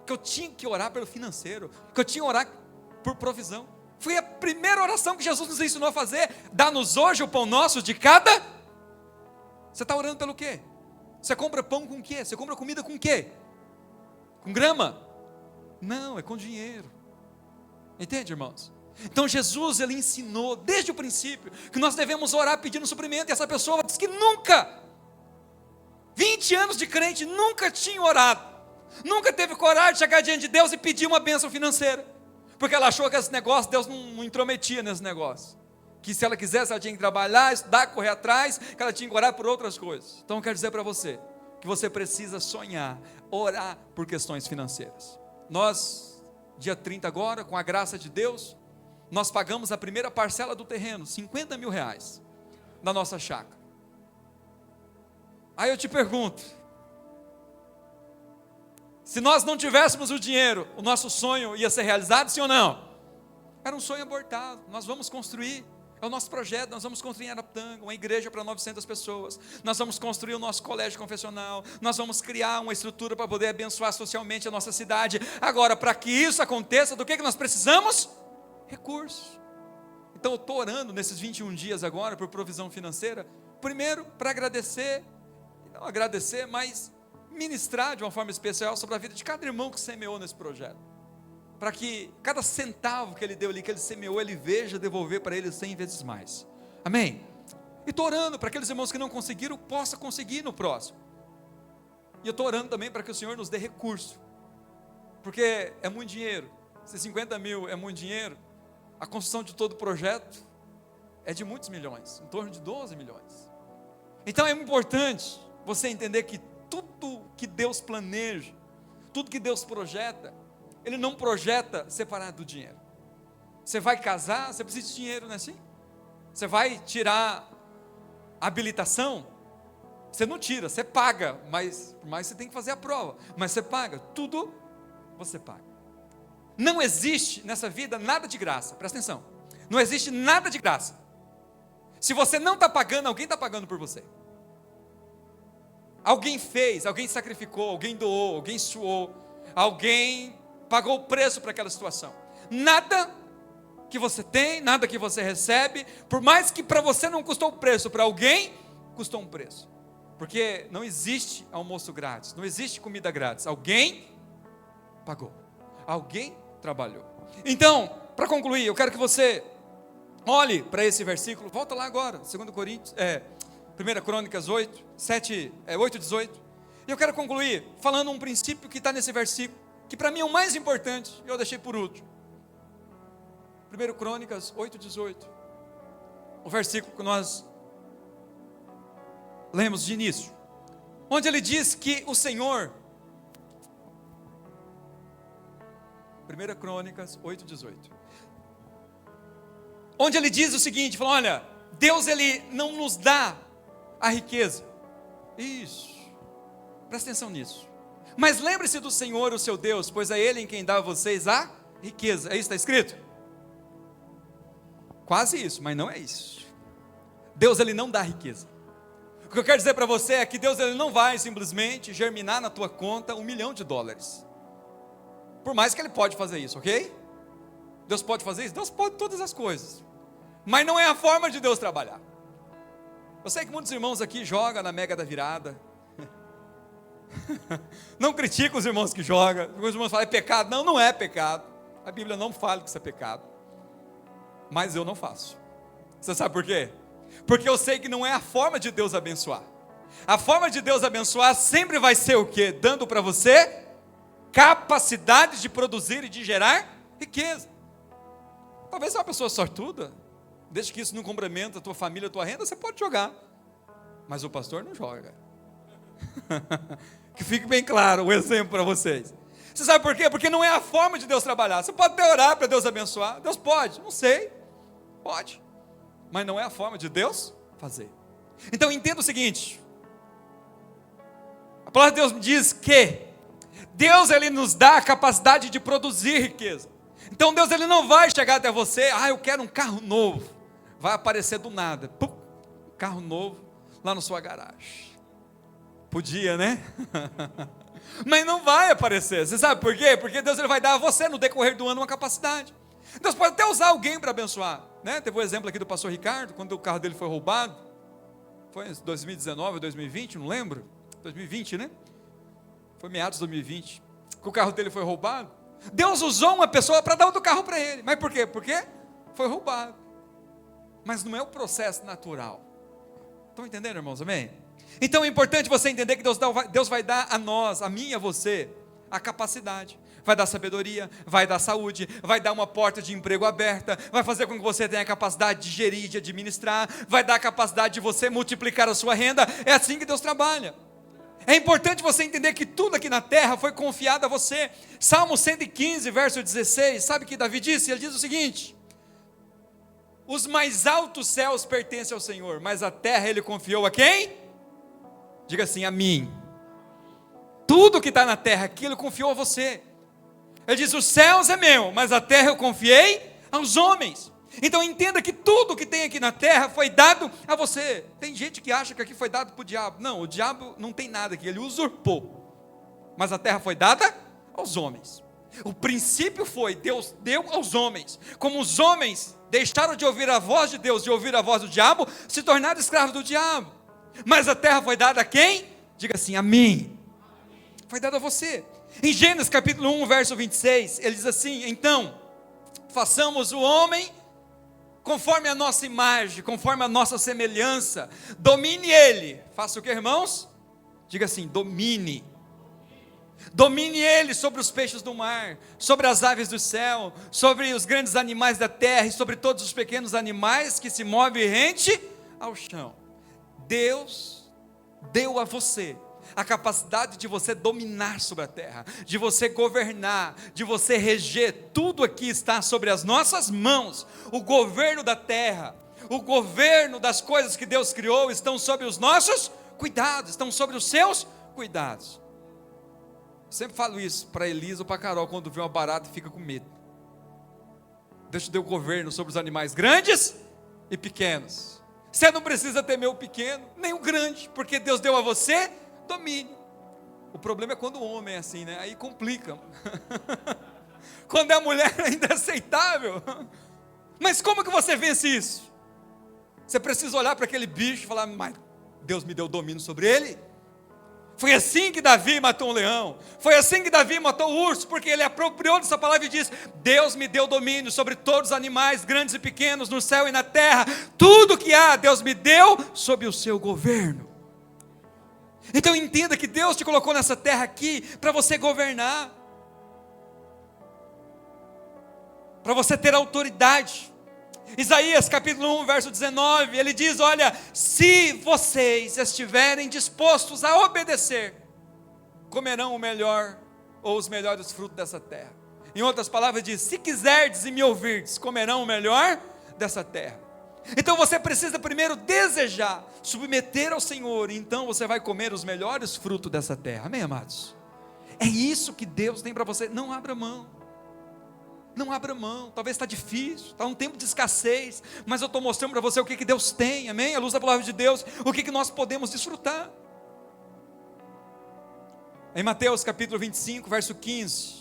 Que eu tinha que orar pelo financeiro, que eu tinha que orar por provisão. Foi a primeira oração que Jesus nos ensinou a fazer. Dá-nos hoje o pão nosso de cada. Você está orando pelo quê? Você compra pão com o quê? Você compra comida com o quê? Com grama? Não, é com dinheiro. Entende, irmãos? Então Jesus, Ele ensinou desde o princípio que nós devemos orar pedindo suprimento. E essa pessoa diz que nunca, 20 anos de crente, nunca tinha orado, nunca teve coragem de chegar diante de Deus e pedir uma bênção financeira, porque ela achou que esse negócio, Deus não intrometia nesse negócio, que se ela quisesse ela tinha que trabalhar, estudar, correr atrás, que ela tinha que orar por outras coisas. Então eu quero dizer para você, que você precisa sonhar, orar por questões financeiras. Nós, dia 30 agora, com a graça de Deus, nós pagamos a primeira parcela do terreno, R$50 mil, na nossa chácara. Aí eu te pergunto, se nós não tivéssemos o dinheiro, o nosso sonho ia ser realizado, sim ou não? Era um sonho abortado. Nós vamos construir, É o nosso projeto. Nós vamos construir em Araputanga uma igreja para 900 pessoas. Nós vamos construir o nosso colégio confessional. Nós vamos criar uma estrutura para poder abençoar socialmente a nossa cidade. Agora, para que isso aconteça, do que nós precisamos? Recursos. Então eu estou orando nesses 21 dias agora por provisão financeira. Primeiro, para agradecer, não agradecer, mas ministrar de uma forma especial sobre a vida de cada irmão que semeou nesse projeto. Para que cada centavo que ele deu ali, que ele semeou, ele veja devolver para ele 100 vezes mais. Amém? E estou orando para aqueles irmãos que não conseguiram, possa conseguir no próximo. E eu estou orando também para que o Senhor nos dê recurso. Porque é muito dinheiro. Se 50 mil é muito dinheiro, a construção de todo o projeto é de muitos milhões, em torno de 12 milhões. Então é importante você entender que tudo que Deus planeja, tudo que Deus projeta, Ele não projeta separado do dinheiro. Você vai casar, você precisa de dinheiro, não é assim? Você vai tirar a habilitação, você não tira, você paga, mas você tem que fazer a prova, mas você paga, tudo você paga. Não existe nessa vida nada de graça, presta atenção, não existe nada de graça. Se você não está pagando, alguém está pagando por você. Alguém fez, alguém sacrificou, alguém doou, alguém suou, alguém pagou o preço para aquela situação. Nada que você tem, nada que você recebe, por mais que para você não custou o preço, para alguém custou um preço. Porque não existe almoço grátis, não existe comida grátis. Alguém pagou, alguém trabalhou. Então, para concluir, eu quero que você olhe para esse versículo, volta lá agora, 2 Coríntios, 1 Crônicas 8, 18. E eu quero concluir falando um princípio que está nesse versículo, que para mim é o mais importante, eu deixei por último. 1 Crônicas 8, 18. O versículo que nós lemos de início, onde ele diz que o Senhor, 1 Crônicas 8, 18, onde ele diz o seguinte, fala, olha, Deus ele não nos dá a riqueza, isso, presta atenção nisso, mas lembre-se do Senhor o seu Deus, pois é Ele em quem dá a vocês a riqueza, é isso que está escrito? Quase isso, mas não é isso. Deus ele não dá riqueza. O que eu quero dizer para você é que Deus ele não vai simplesmente germinar na tua conta $1 milhão, por mais que Ele pode fazer isso, ok? Deus pode fazer isso? Deus pode todas as coisas, mas não é a forma de Deus trabalhar. Eu sei que muitos irmãos aqui jogam na Mega da Virada. Não critico os irmãos que jogam. Alguns irmãos falam, é pecado. Não, não é pecado. A Bíblia não fala que isso é pecado. Mas eu não faço. Você sabe por quê? Porque eu sei que não é a forma de Deus abençoar. A forma de Deus abençoar sempre vai ser o quê? Dando para você capacidade de produzir e de gerar riqueza. Talvez você é uma pessoa sortuda, desde que isso não comprometa a tua família, a tua renda, você pode jogar. Mas o pastor não joga. Que fique bem claro o exemplo para vocês. Você sabe por quê? Porque não é a forma de Deus trabalhar. Você pode até orar para Deus abençoar. Deus pode, não sei. Pode. Mas não é a forma de Deus fazer. Então entenda o seguinte. A palavra de Deus me diz que Deus ele nos dá a capacidade de produzir riqueza. Então Deus ele não vai chegar até você, eu quero um carro novo. Vai aparecer do nada, pum, um carro novo lá na sua garagem. Podia, né? Mas não vai aparecer. Você sabe por quê? Porque Deus ele vai dar a você no decorrer do ano uma capacidade. Deus pode até usar alguém para abençoar, né? Teve o exemplo aqui do pastor Ricardo, quando o carro dele foi roubado. Foi em 2019 ou 2020, não lembro. 2020, né? Foi meados de 2020, que o carro dele foi roubado. Deus usou uma pessoa para dar outro carro para ele. Mas por quê? Porque foi roubado. Mas não é o processo natural. Estão entendendo, irmãos? Amém? Então é importante você entender que Deus vai dar a nós, a mim e a você, a capacidade. Vai dar sabedoria, vai dar saúde, vai dar uma porta de emprego aberta, vai fazer com que você tenha a capacidade de gerir, de administrar, vai dar a capacidade de você multiplicar a sua renda. É assim que Deus trabalha. É importante você entender que tudo aqui na terra foi confiado a você. Salmo 115, verso 16, sabe o que Davi disse? Ele diz o seguinte: os mais altos céus pertencem ao Senhor, mas a terra ele confiou a quem? Diga assim, a mim. Tudo que está na terra, aquilo confiou a você. Ele diz, os céus é meu, mas a terra eu confiei aos homens. Então entenda que tudo que tem aqui na terra foi dado a você. Tem gente que acha que aqui foi dado para o diabo. Não, o diabo não tem nada aqui, ele usurpou. Mas a terra foi dada aos homens. O princípio foi, Deus deu aos homens. Como os homens deixaram de ouvir a voz de Deus e ouvir a voz do diabo, se tornaram escravos do diabo. Mas a terra foi dada a quem? Diga assim, a mim. Foi dada a você. Em Gênesis capítulo 1, verso 26, ele diz assim: então, façamos o homem conforme a nossa imagem, conforme a nossa semelhança, domine ele. Faça o que, irmãos? Diga assim, domine. Domine ele sobre os peixes do mar, sobre as aves do céu, sobre os grandes animais da terra e sobre todos os pequenos animais que se movem rente ao chão. Deus deu a você a capacidade de você dominar sobre a terra, de você governar, de você reger. Tudo aqui está sobre as nossas mãos. O governo da terra, o governo das coisas que Deus criou estão sob os nossos cuidados, estão sobre os seus cuidados. Eu sempre falo isso para Elisa ou para Carol quando vê uma barata e fica com medo. Deus te deu governo sobre os animais grandes e pequenos. Você não precisa temer o pequeno, nem o grande, porque Deus deu a você domínio. O problema é quando o homem é assim, né? Aí complica. Quando é a mulher ainda é aceitável. Mas como que você vence isso? Você precisa olhar para aquele bicho e falar: mas Deus me deu domínio sobre ele. Foi assim que Davi matou um leão. Foi assim que Davi matou o urso, porque ele apropriou dessa palavra e diz: Deus me deu domínio sobre todos os animais, grandes e pequenos, no céu e na terra. Tudo que há, Deus me deu sob o seu governo. Então entenda que Deus te colocou nessa terra aqui para você governar, para você ter autoridade. Isaías capítulo 1, verso 19, ele diz: olha, se vocês estiverem dispostos a obedecer, comerão o melhor ou os melhores frutos dessa terra. Em outras palavras diz: se quiserdes e me ouvirdes, comerão o melhor dessa terra. Então você precisa primeiro desejar, submeter ao Senhor, e então você vai comer os melhores frutos dessa terra. Amém, amados? É isso que Deus tem para você. Não abra mão. Não abra mão. Talvez está difícil, está um tempo de escassez, mas eu estou mostrando para você o que Deus tem, amém? À luz da palavra de Deus, o que nós podemos desfrutar. Em Mateus capítulo 25, verso 15,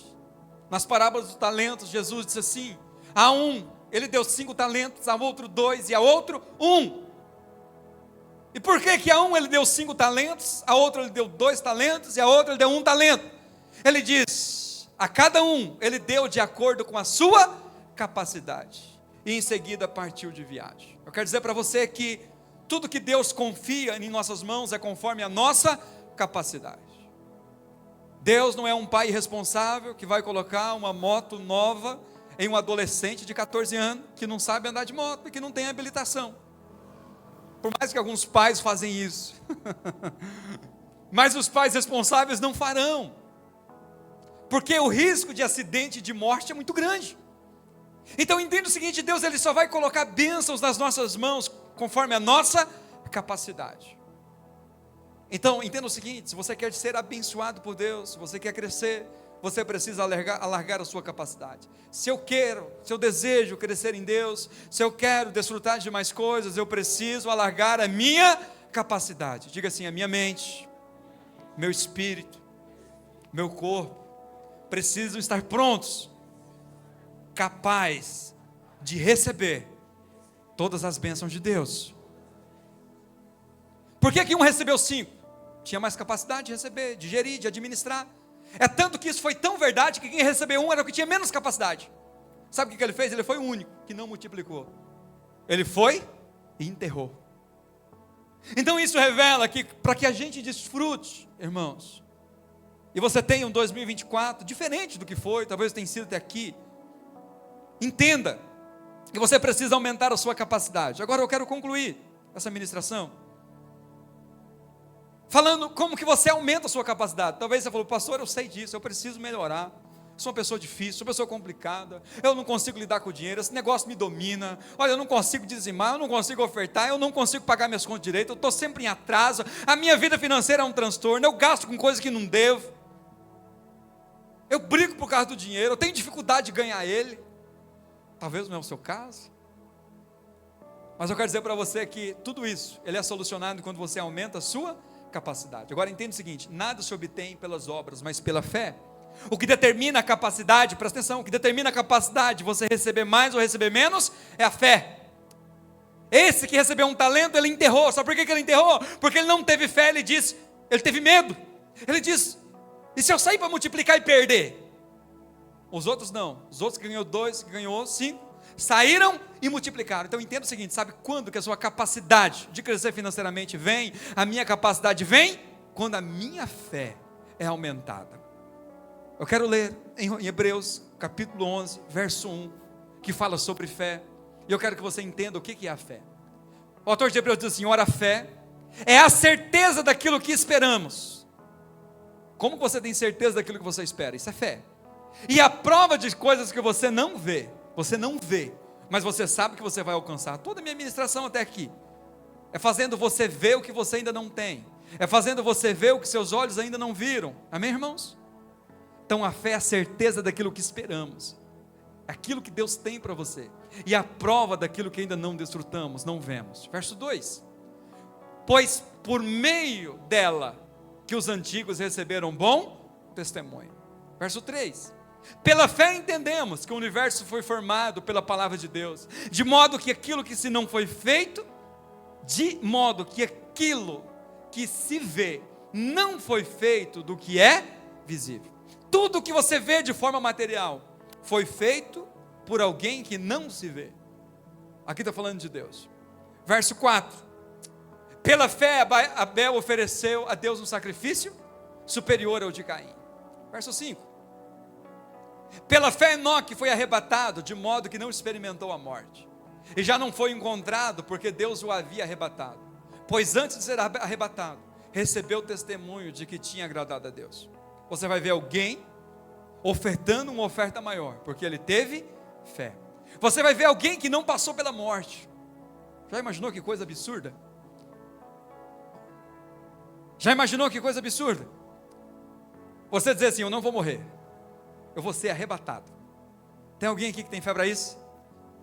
nas parábolas dos talentos, Jesus disse assim: a um ele deu 5 talentos, a outro 2 e a outro 1. E por que a um ele deu 5 talentos, a outro ele deu 2 talentos e a outra ele deu 1 talento? Ele diz: a cada um ele deu de acordo com a sua capacidade, e em seguida partiu de viagem. Eu quero dizer para você que tudo que Deus confia em nossas mãos é conforme a nossa capacidade. Deus não é um pai irresponsável que vai colocar uma moto nova em um adolescente de 14 anos, que não sabe andar de moto e que não tem habilitação. Por mais que alguns pais fazem isso. Mas os pais responsáveis não farão. Porque o risco de acidente e de morte é muito grande. Então entenda o seguinte: Deus ele só vai colocar bênçãos nas nossas mãos, conforme a nossa capacidade. Então entenda o seguinte: se você quer ser abençoado por Deus, se você quer crescer, você precisa alargar a sua capacidade. Se eu desejo crescer em Deus, se eu quero desfrutar de mais coisas, eu preciso alargar a minha capacidade. Diga assim: a minha mente, meu espírito, meu corpo, precisam estar prontos, capazes de receber todas as bênçãos de Deus. Por que um recebeu 5? Tinha mais capacidade de receber, de gerir, de administrar. É tanto que isso foi tão verdade que quem recebeu 1 era o que tinha menos capacidade. Sabe o que ele fez? Ele foi o único que não multiplicou. Ele foi e enterrou. Então isso revela que para que a gente desfrute, irmãos, e você tenha um 2024 diferente do que foi, talvez tenha sido até aqui, entenda que você precisa aumentar a sua capacidade. Agora eu quero concluir essa ministração falando como que você aumenta a sua capacidade. Talvez você falou: pastor, eu sei disso, eu preciso melhorar. Sou uma pessoa difícil, sou uma pessoa complicada, eu não consigo lidar com o dinheiro, esse negócio me domina. Olha, eu não consigo dizimar, eu não consigo ofertar, eu não consigo pagar minhas contas direito, eu estou sempre em atraso, a minha vida financeira é um transtorno, eu gasto com coisas que não devo, eu brigo por causa do dinheiro, eu tenho dificuldade de ganhar ele. Talvez não é o seu caso. Mas eu quero dizer para você que tudo isso, ele é solucionado quando você aumenta a sua capacidade. Agora entenda o seguinte: nada se obtém pelas obras, mas pela fé. O que determina a capacidade, presta atenção, o que determina a capacidade de você receber mais ou receber menos, é a fé. Esse que recebeu um talento, ele enterrou. Sabe por que ele enterrou? Porque ele não teve fé, ele teve medo. Ele diz: e se eu sair para multiplicar e perder? Os outros não. Os outros que ganhou 2, que ganhou 5, saíram e multiplicaram. Então entenda o seguinte: sabe quando que a sua capacidade de crescer financeiramente vem? A minha capacidade vem quando a minha fé é aumentada. Eu quero ler em Hebreus capítulo 11, verso 1, que fala sobre fé. E eu quero que você entenda o que é a fé. O autor de Hebreus diz assim: ora, a fé é a certeza daquilo que esperamos. Como você tem certeza daquilo que você espera? Isso é fé. E a prova de coisas que você não vê, mas você sabe que você vai alcançar. Toda a minha ministração até aqui é fazendo você ver o que você ainda não tem, é fazendo você ver o que seus olhos ainda não viram. Amém, irmãos? Então a fé é a certeza daquilo que esperamos, aquilo que Deus tem para você, e a prova daquilo que ainda não desfrutamos, não vemos. Verso 2: pois por meio dela que os antigos receberam bom testemunho. Verso 3: pela fé entendemos que o universo foi formado pela palavra de Deus, de modo que aquilo que se não foi feito, de modo que aquilo que se vê não foi feito do que é visível. Tudo que você vê de forma material foi feito por alguém que não se vê. Aqui está falando de Deus. Verso 4: pela fé Abel ofereceu a Deus um sacrifício superior ao de Caim. Verso 5: pela fé Enoque foi arrebatado, de modo que não experimentou a morte, e já não foi encontrado, porque Deus o havia arrebatado, pois antes de ser arrebatado, recebeu testemunho de que tinha agradado a Deus. Você vai ver alguém ofertando uma oferta maior, porque ele teve fé. Você vai ver alguém que não passou pela morte. Já imaginou que coisa absurda? Já imaginou que coisa absurda? Você dizer assim: eu não vou morrer, eu vou ser arrebatado. Tem alguém aqui que tem fé para isso?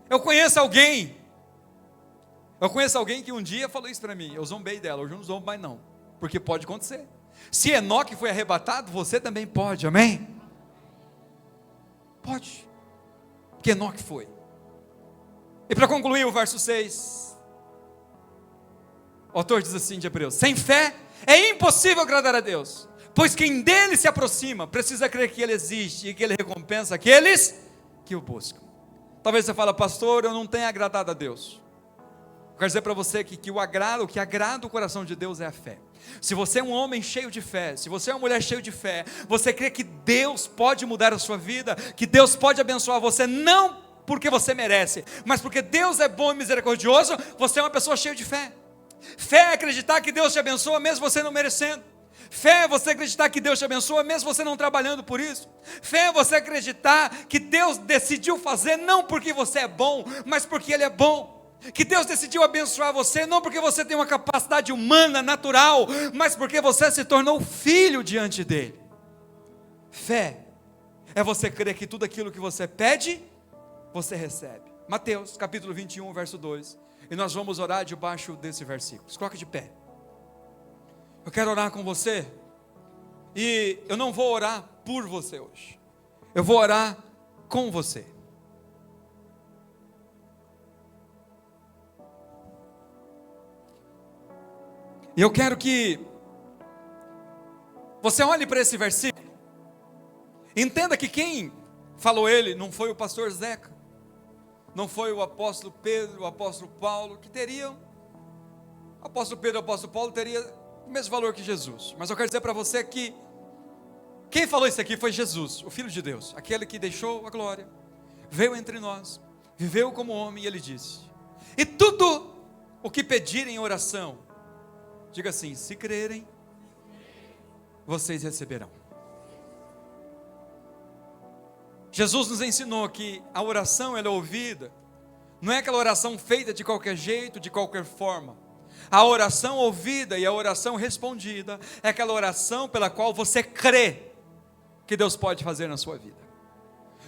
Eu conheço alguém que um dia falou isso para mim. Eu zombei dela, hoje eu não zombo mais não, porque pode acontecer. Se Enoque foi arrebatado, você também pode, amém? Pode, porque Enoque foi. E para concluir o verso 6, o autor diz assim de Hebreus: sem fé é impossível agradar a Deus, pois quem dele se aproxima precisa crer que ele existe e que ele recompensa aqueles que o buscam. Talvez você fale: pastor, eu não tenho agradado a Deus. Eu quero dizer para você que o que agrada o coração de Deus é a fé. Se você é um homem cheio de fé, se você é uma mulher cheia de fé, você crê que Deus pode mudar a sua vida, que Deus pode abençoar você, não porque você merece, mas porque Deus é bom e misericordioso, você é uma pessoa cheia de fé. Fé é acreditar que Deus te abençoa mesmo você não merecendo. Fé é você acreditar que Deus te abençoa mesmo você não trabalhando por isso. Fé é você acreditar que Deus decidiu fazer não porque você é bom, mas porque Ele é bom. Que Deus decidiu abençoar você não porque você tem uma capacidade humana, natural, mas porque você se tornou filho diante dEle. Fé é você crer que tudo aquilo que você pede, você recebe. Mateus capítulo 21, verso 2. E nós vamos orar debaixo desse versículo. Se coloque de pé. Eu quero orar com você. E eu não vou orar por você hoje. Eu vou orar com você. E eu quero que você olhe para esse versículo. Entenda que quem falou ele não foi o pastor Zeca, não foi o apóstolo Pedro, o apóstolo Paulo, que teriam, o apóstolo Pedro e o apóstolo Paulo teriam o mesmo valor que Jesus. Mas eu quero dizer para você que quem falou isso aqui foi Jesus, o Filho de Deus, aquele que deixou a glória, veio entre nós, viveu como homem, e ele disse: e tudo o que pedirem em oração, diga assim: se crerem, vocês receberão. Jesus nos ensinou que a oração ela é ouvida, não é aquela oração feita de qualquer jeito, de qualquer forma. A oração ouvida e a oração respondida é aquela oração pela qual você crê que Deus pode fazer na sua vida.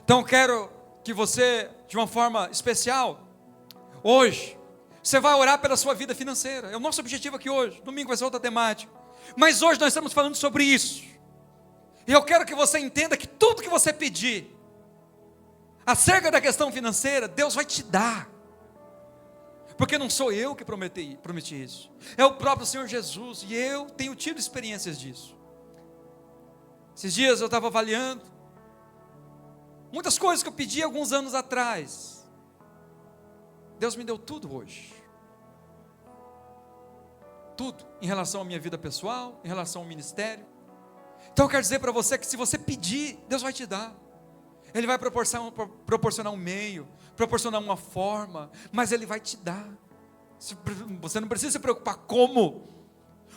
Então eu quero que você, de uma forma especial, hoje, Você vai orar pela sua vida financeira. É o nosso objetivo aqui hoje. Domingo vai ser outra temática. Mas hoje nós estamos falando sobre isso. E eu quero que você entenda que tudo que você pedir acerca da questão financeira, Deus vai te dar. Porque não sou eu que prometi isso. É o próprio Senhor Jesus. E eu tenho tido experiências disso. Esses dias eu estava avaliando muitas coisas que eu pedi alguns anos atrás. Deus me deu tudo hoje. Tudo em relação à minha vida pessoal, em relação ao ministério. Então eu quero dizer para você que se você pedir, Deus vai te dar. Ele vai proporcionar um meio, proporcionar uma forma, mas Ele vai te dar. Você não precisa se preocupar como.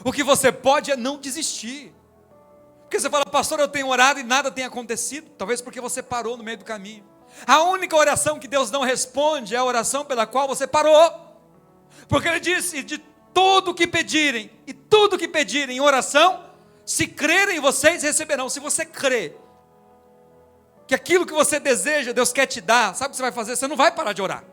O que você pode é não desistir. Porque você fala, pastor, eu tenho orado e nada tem acontecido. Talvez porque você parou no meio do caminho. A única oração que Deus não responde é a oração pela qual você parou. Porque Ele disse, de tudo que pedirem, e tudo que pedirem em oração, se crerem vocês receberão. Se você crê que aquilo que você deseja, Deus quer te dar, sabe o que você vai fazer? Você não vai parar de orar.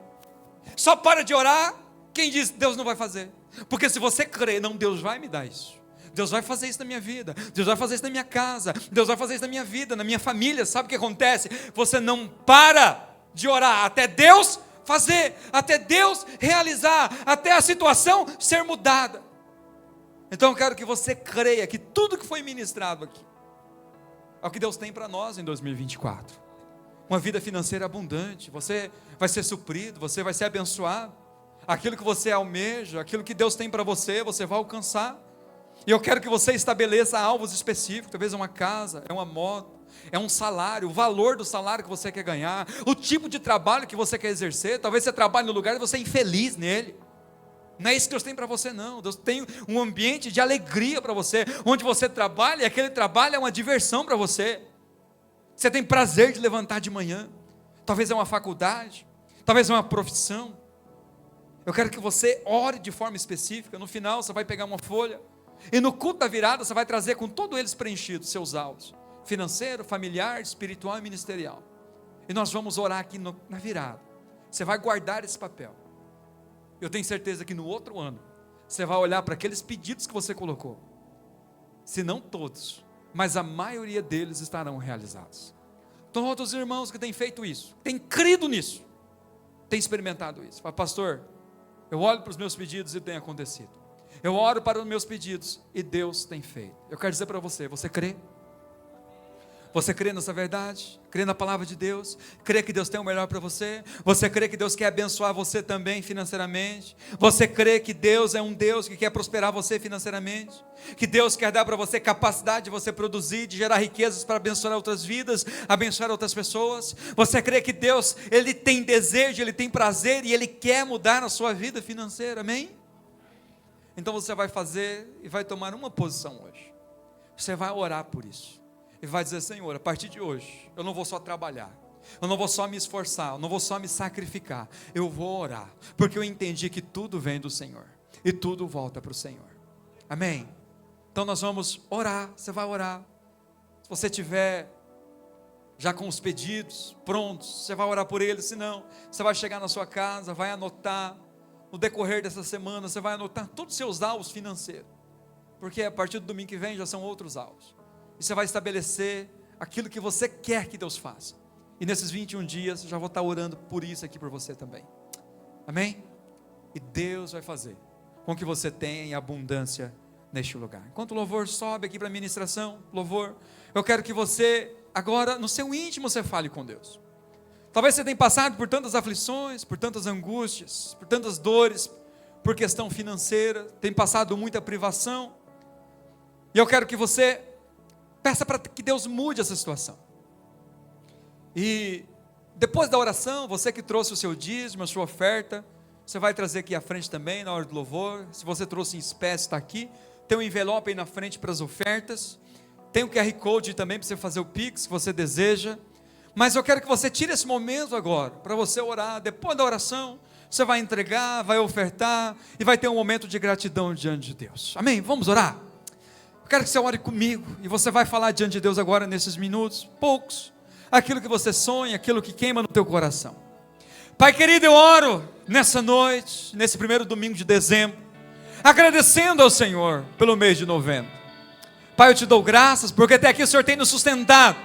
Só para de orar quem diz Deus não vai fazer. Porque se você crê, não, Deus vai me dar isso. Deus vai fazer isso na minha vida, Deus vai fazer isso na minha casa, Deus vai fazer isso na minha vida, na minha família. Sabe o que acontece? Você não para de orar até Deus fazer, até Deus realizar, até a situação ser mudada. Então eu quero que você creia que tudo que foi ministrado aqui é o que Deus tem para nós em 2024. Uma vida financeira abundante, você vai ser suprido, você vai ser abençoado. Aquilo que você almeja, aquilo que Deus tem para você, você vai alcançar. E eu quero que você estabeleça alvos específicos, talvez é uma casa, é uma moto, é um salário, o valor do salário que você quer ganhar, o tipo de trabalho que você quer exercer. Talvez você trabalhe no lugar e você é infeliz nele. Não é isso que Deus tem para você, não. Deus tem um ambiente de alegria para você, onde você trabalha, e aquele trabalho é uma diversão para você. Você tem prazer de levantar de manhã. Talvez é uma faculdade, talvez é uma profissão. Eu quero que você ore de forma específica. No final você vai pegar uma folha, e no culto da virada você vai trazer com todos eles preenchidos seus alvos: financeiro, familiar, espiritual e ministerial. E nós vamos orar aqui na virada. Você vai guardar esse papel. Eu tenho certeza que no outro ano você vai olhar para aqueles pedidos que você colocou. Se não todos, mas a maioria deles estarão realizados. Todos os irmãos que têm feito isso, têm crido nisso, têm experimentado isso. Fala, pastor, eu olho para os meus pedidos e tem acontecido. Eu oro para os meus pedidos e Deus tem feito. Eu quero dizer para você, você crê? Você crê nessa verdade? Crê na palavra de Deus? Crê que Deus tem o melhor para você? Você crê que Deus quer abençoar você também financeiramente? Você crê que Deus é um Deus que quer prosperar você financeiramente? Que Deus quer dar para você capacidade de você produzir, de gerar riquezas para abençoar outras vidas, abençoar outras pessoas? Você crê que Deus, Ele tem desejo, Ele tem prazer e Ele quer mudar a sua vida financeira? Amém? Então você vai fazer e vai tomar uma posição hoje. Você vai orar por isso. E vai dizer, Senhor, a partir de hoje, eu não vou só trabalhar, eu não vou só me esforçar, eu não vou só me sacrificar, eu vou orar, porque eu entendi que tudo vem do Senhor, e tudo volta para o Senhor. Amém? Então nós vamos orar, você vai orar. Se você tiver já com os pedidos prontos, você vai orar por eles. Se não, você vai chegar na sua casa, vai anotar, no decorrer dessa semana, você vai anotar todos os seus alvos financeiros, porque a partir do domingo que vem já são outros alvos. E você vai estabelecer aquilo que você quer que Deus faça. E nesses 21 dias, eu já vou estar orando por isso aqui por você também. Amém? E Deus vai fazer com que você tenha abundância neste lugar. Enquanto o louvor sobe aqui para a ministração, louvor, eu quero que você, agora, no seu íntimo, você fale com Deus. Talvez você tenha passado por tantas aflições, por tantas angústias, por tantas dores, por questão financeira, tem passado muita privação. E eu quero que você peça para que Deus mude essa situação. E depois da oração, você que trouxe o seu dízimo, a sua oferta, você vai trazer aqui à frente também, na hora do louvor. Se você trouxe em espécie, está aqui. Tem um envelope aí na frente para as ofertas. Tem o QR Code também para você fazer o Pix, se você deseja. Mas eu quero que você tire esse momento agora, para você orar. Depois da oração, você vai entregar, vai ofertar, e vai ter um momento de gratidão diante de Deus. Amém? Vamos orar? Eu quero que você ore comigo, e você vai falar diante de Deus agora nesses minutos, poucos, aquilo que você sonha, aquilo que queima no teu coração. Pai querido, eu oro nessa noite, nesse primeiro domingo de dezembro, agradecendo ao Senhor pelo mês de novembro. Pai, eu te dou graças, porque até aqui o Senhor tem nos sustentado.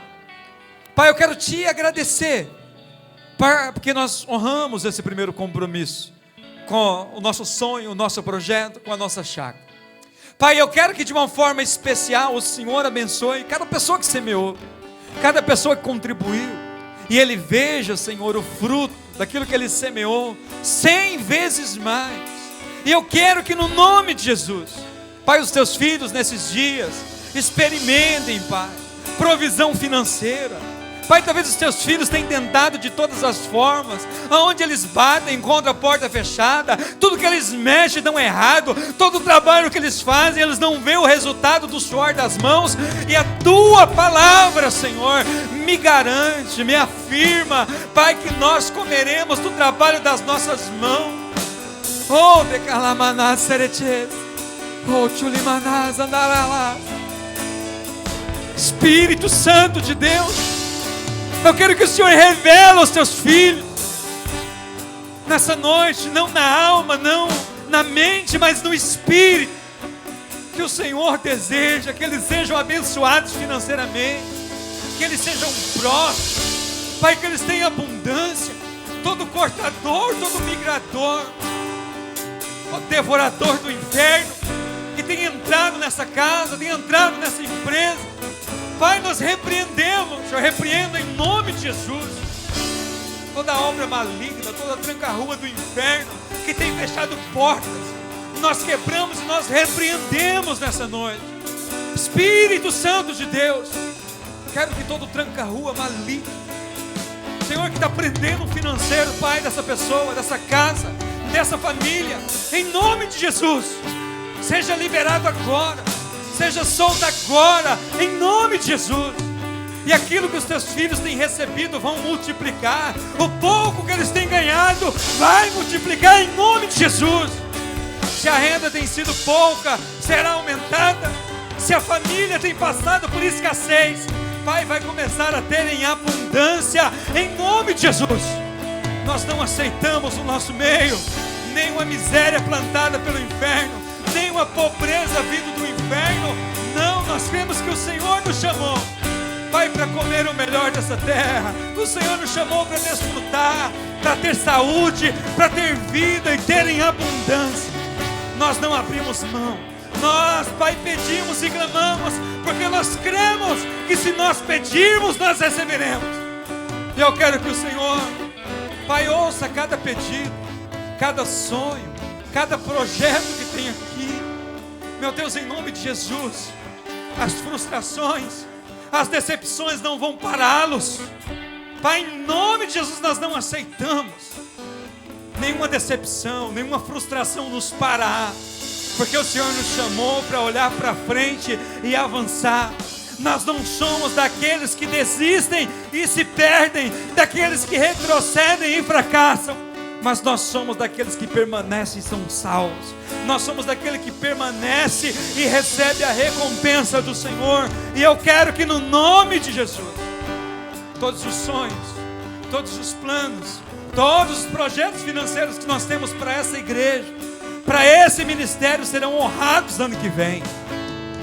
Pai, eu quero te agradecer, porque nós honramos esse primeiro compromisso, com o nosso sonho, o nosso projeto, com a nossa chácara. Pai, eu quero que de uma forma especial o Senhor abençoe cada pessoa que semeou, cada pessoa que contribuiu, e Ele veja, Senhor, o fruto daquilo que Ele semeou, 100 vezes mais. E eu quero que no nome de Jesus, Pai, os teus filhos nesses dias experimentem, Pai, provisão financeira. Pai, talvez os teus filhos tenham tentado de todas as formas, aonde eles batem, encontram a porta fechada, tudo que eles mexem dão errado, todo o trabalho que eles fazem, eles não veem o resultado do suor das mãos, e a tua palavra, Senhor, me garante, me afirma, Pai, que nós comeremos do trabalho das nossas mãos. Oh, decalamanás sereches, oh, chulimanás andaralás. Espírito Santo de Deus, eu quero que o Senhor revele aos teus filhos, nessa noite, não na alma, não na mente, mas no Espírito, que o Senhor deseja, que eles sejam abençoados financeiramente, que eles sejam prósperos, Pai, que eles tenham abundância, todo cortador, todo migrador, o devorador do inferno, que tem entrado nessa casa, tem entrado nessa empresa, Pai, nós repreendemos, eu repreendo em nome de Jesus, toda obra maligna, toda tranca-rua do inferno, que tem fechado portas, nós quebramos e nós repreendemos nessa noite. Espírito Santo de Deus, quero que todo tranca-rua maligno, Senhor, que está prendendo o financeiro, Pai, dessa pessoa, dessa casa, dessa família, em nome de Jesus, seja liberado agora, seja solto agora, em nome de Jesus. E aquilo que os teus filhos têm recebido vão multiplicar, o pouco que eles têm ganhado vai multiplicar em nome de Jesus. Se a renda tem sido pouca, será aumentada. Se a família tem passado por escassez, Pai, vai começar a ter em abundância, em nome de Jesus. Nós não aceitamos no nosso meio nenhuma miséria plantada pelo inferno, nenhuma pobreza vindo do inferno. Não, nós vemos que o Senhor nos chamou, Pai, para comer o melhor dessa terra. O Senhor nos chamou para desfrutar, para ter saúde, para ter vida e ter em abundância. Nós não abrimos mão, nós, Pai, pedimos e clamamos, porque nós cremos que se nós pedirmos, nós receberemos. E eu quero que o Senhor, Pai, ouça cada pedido, cada sonho, cada projeto que tem aqui. Meu Deus, em nome de Jesus, as frustrações, as decepções não vão pará-los. Pai, em nome de Jesus, nós não aceitamos nenhuma decepção, nenhuma frustração nos parar, porque o Senhor nos chamou para olhar para frente e avançar. Nós não somos daqueles que desistem e se perdem, daqueles que retrocedem e fracassam, mas nós somos daqueles que permanecem e são salvos. Nós somos daquele que permanece e recebe a recompensa do Senhor. E eu quero que no nome de Jesus, todos os sonhos, todos os planos, todos os projetos financeiros que nós temos para essa igreja, para esse ministério, serão honrados ano que vem.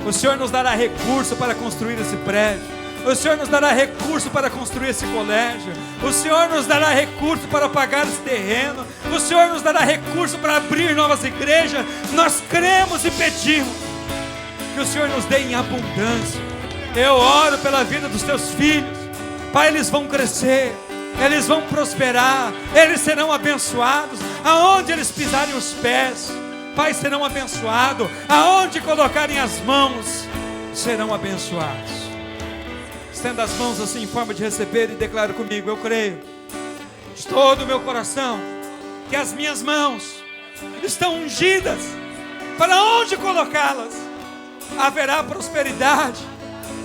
O Senhor nos dará recurso para construir esse prédio, o Senhor nos dará recurso para construir esse colégio, o Senhor nos dará recurso para pagar esse terreno, o Senhor nos dará recurso para abrir novas igrejas. Nós cremos e pedimos que o Senhor nos dê em abundância. Eu oro pela vida dos teus filhos, Pai, eles vão crescer, eles vão prosperar, eles serão abençoados, aonde eles pisarem os pés, Pai, serão abençoados, aonde colocarem as mãos, serão abençoados. Estenda as mãos assim em forma de receber e declaro comigo: eu creio de todo o meu coração que as minhas mãos estão ungidas, para onde colocá-las haverá prosperidade,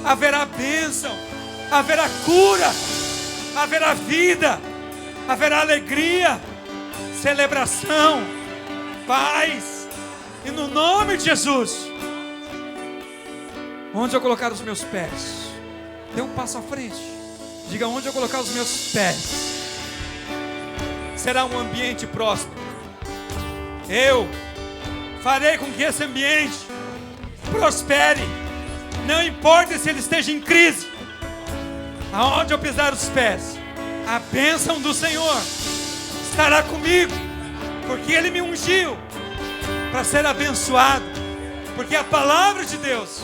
haverá bênção, haverá cura, haverá vida, haverá alegria, celebração, paz. E no nome de Jesus, onde eu colocar os meus pés, dê um passo à frente, diga: onde eu colocar os meus pés, será um ambiente próspero, Eu farei com que esse ambiente prospere. Não importa se ele esteja em crise. Aonde eu pisar os pés, a bênção do Senhor estará comigo, porque Ele me ungiu para ser abençoado, porque a palavra de Deus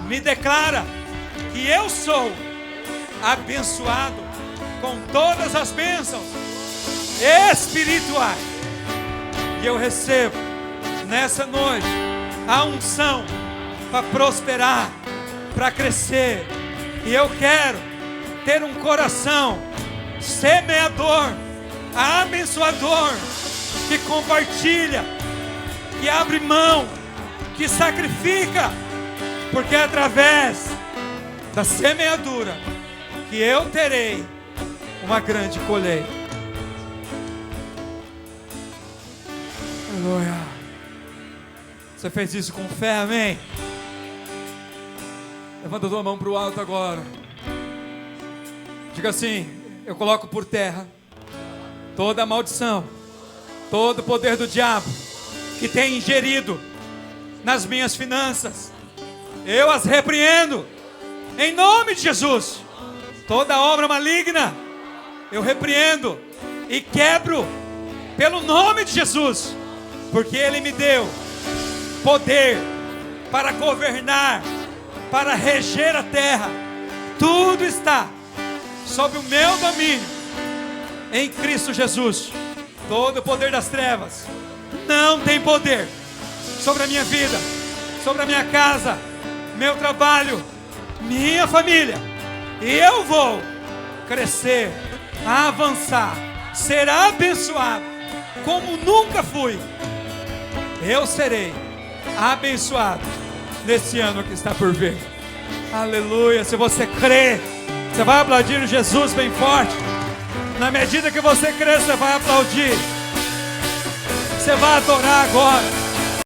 me declara que eu sou abençoado com todas as bênçãos espirituais, e eu recebo nessa noite a unção para prosperar, para crescer, e eu quero ter um coração semeador, abençoador, que compartilha, que abre mão, que sacrifica, porque é através da semeadura que eu terei uma grande colheita. Aleluia. Você fez isso com fé, amém? Levanta a tua mão para o alto agora. Diga assim: eu coloco por terra toda a maldição, todo o poder do diabo que tem ingerido nas minhas finanças. Eu as repreendo em nome de Jesus. Toda obra maligna eu repreendo e quebro pelo nome de Jesus, porque Ele me deu poder para governar, para reger a terra. Tudo está sob o meu domínio em Cristo Jesus. Todo o poder das trevas não tem poder sobre a minha vida, sobre a minha casa, meu trabalho, minha família. E eu vou crescer, avançar, ser abençoado como nunca fui. Eu serei abençoado nesse ano que está por vir. Aleluia. Se você crê, você vai aplaudir Jesus bem forte. Na medida que você crê, você vai aplaudir. Você vai adorar agora.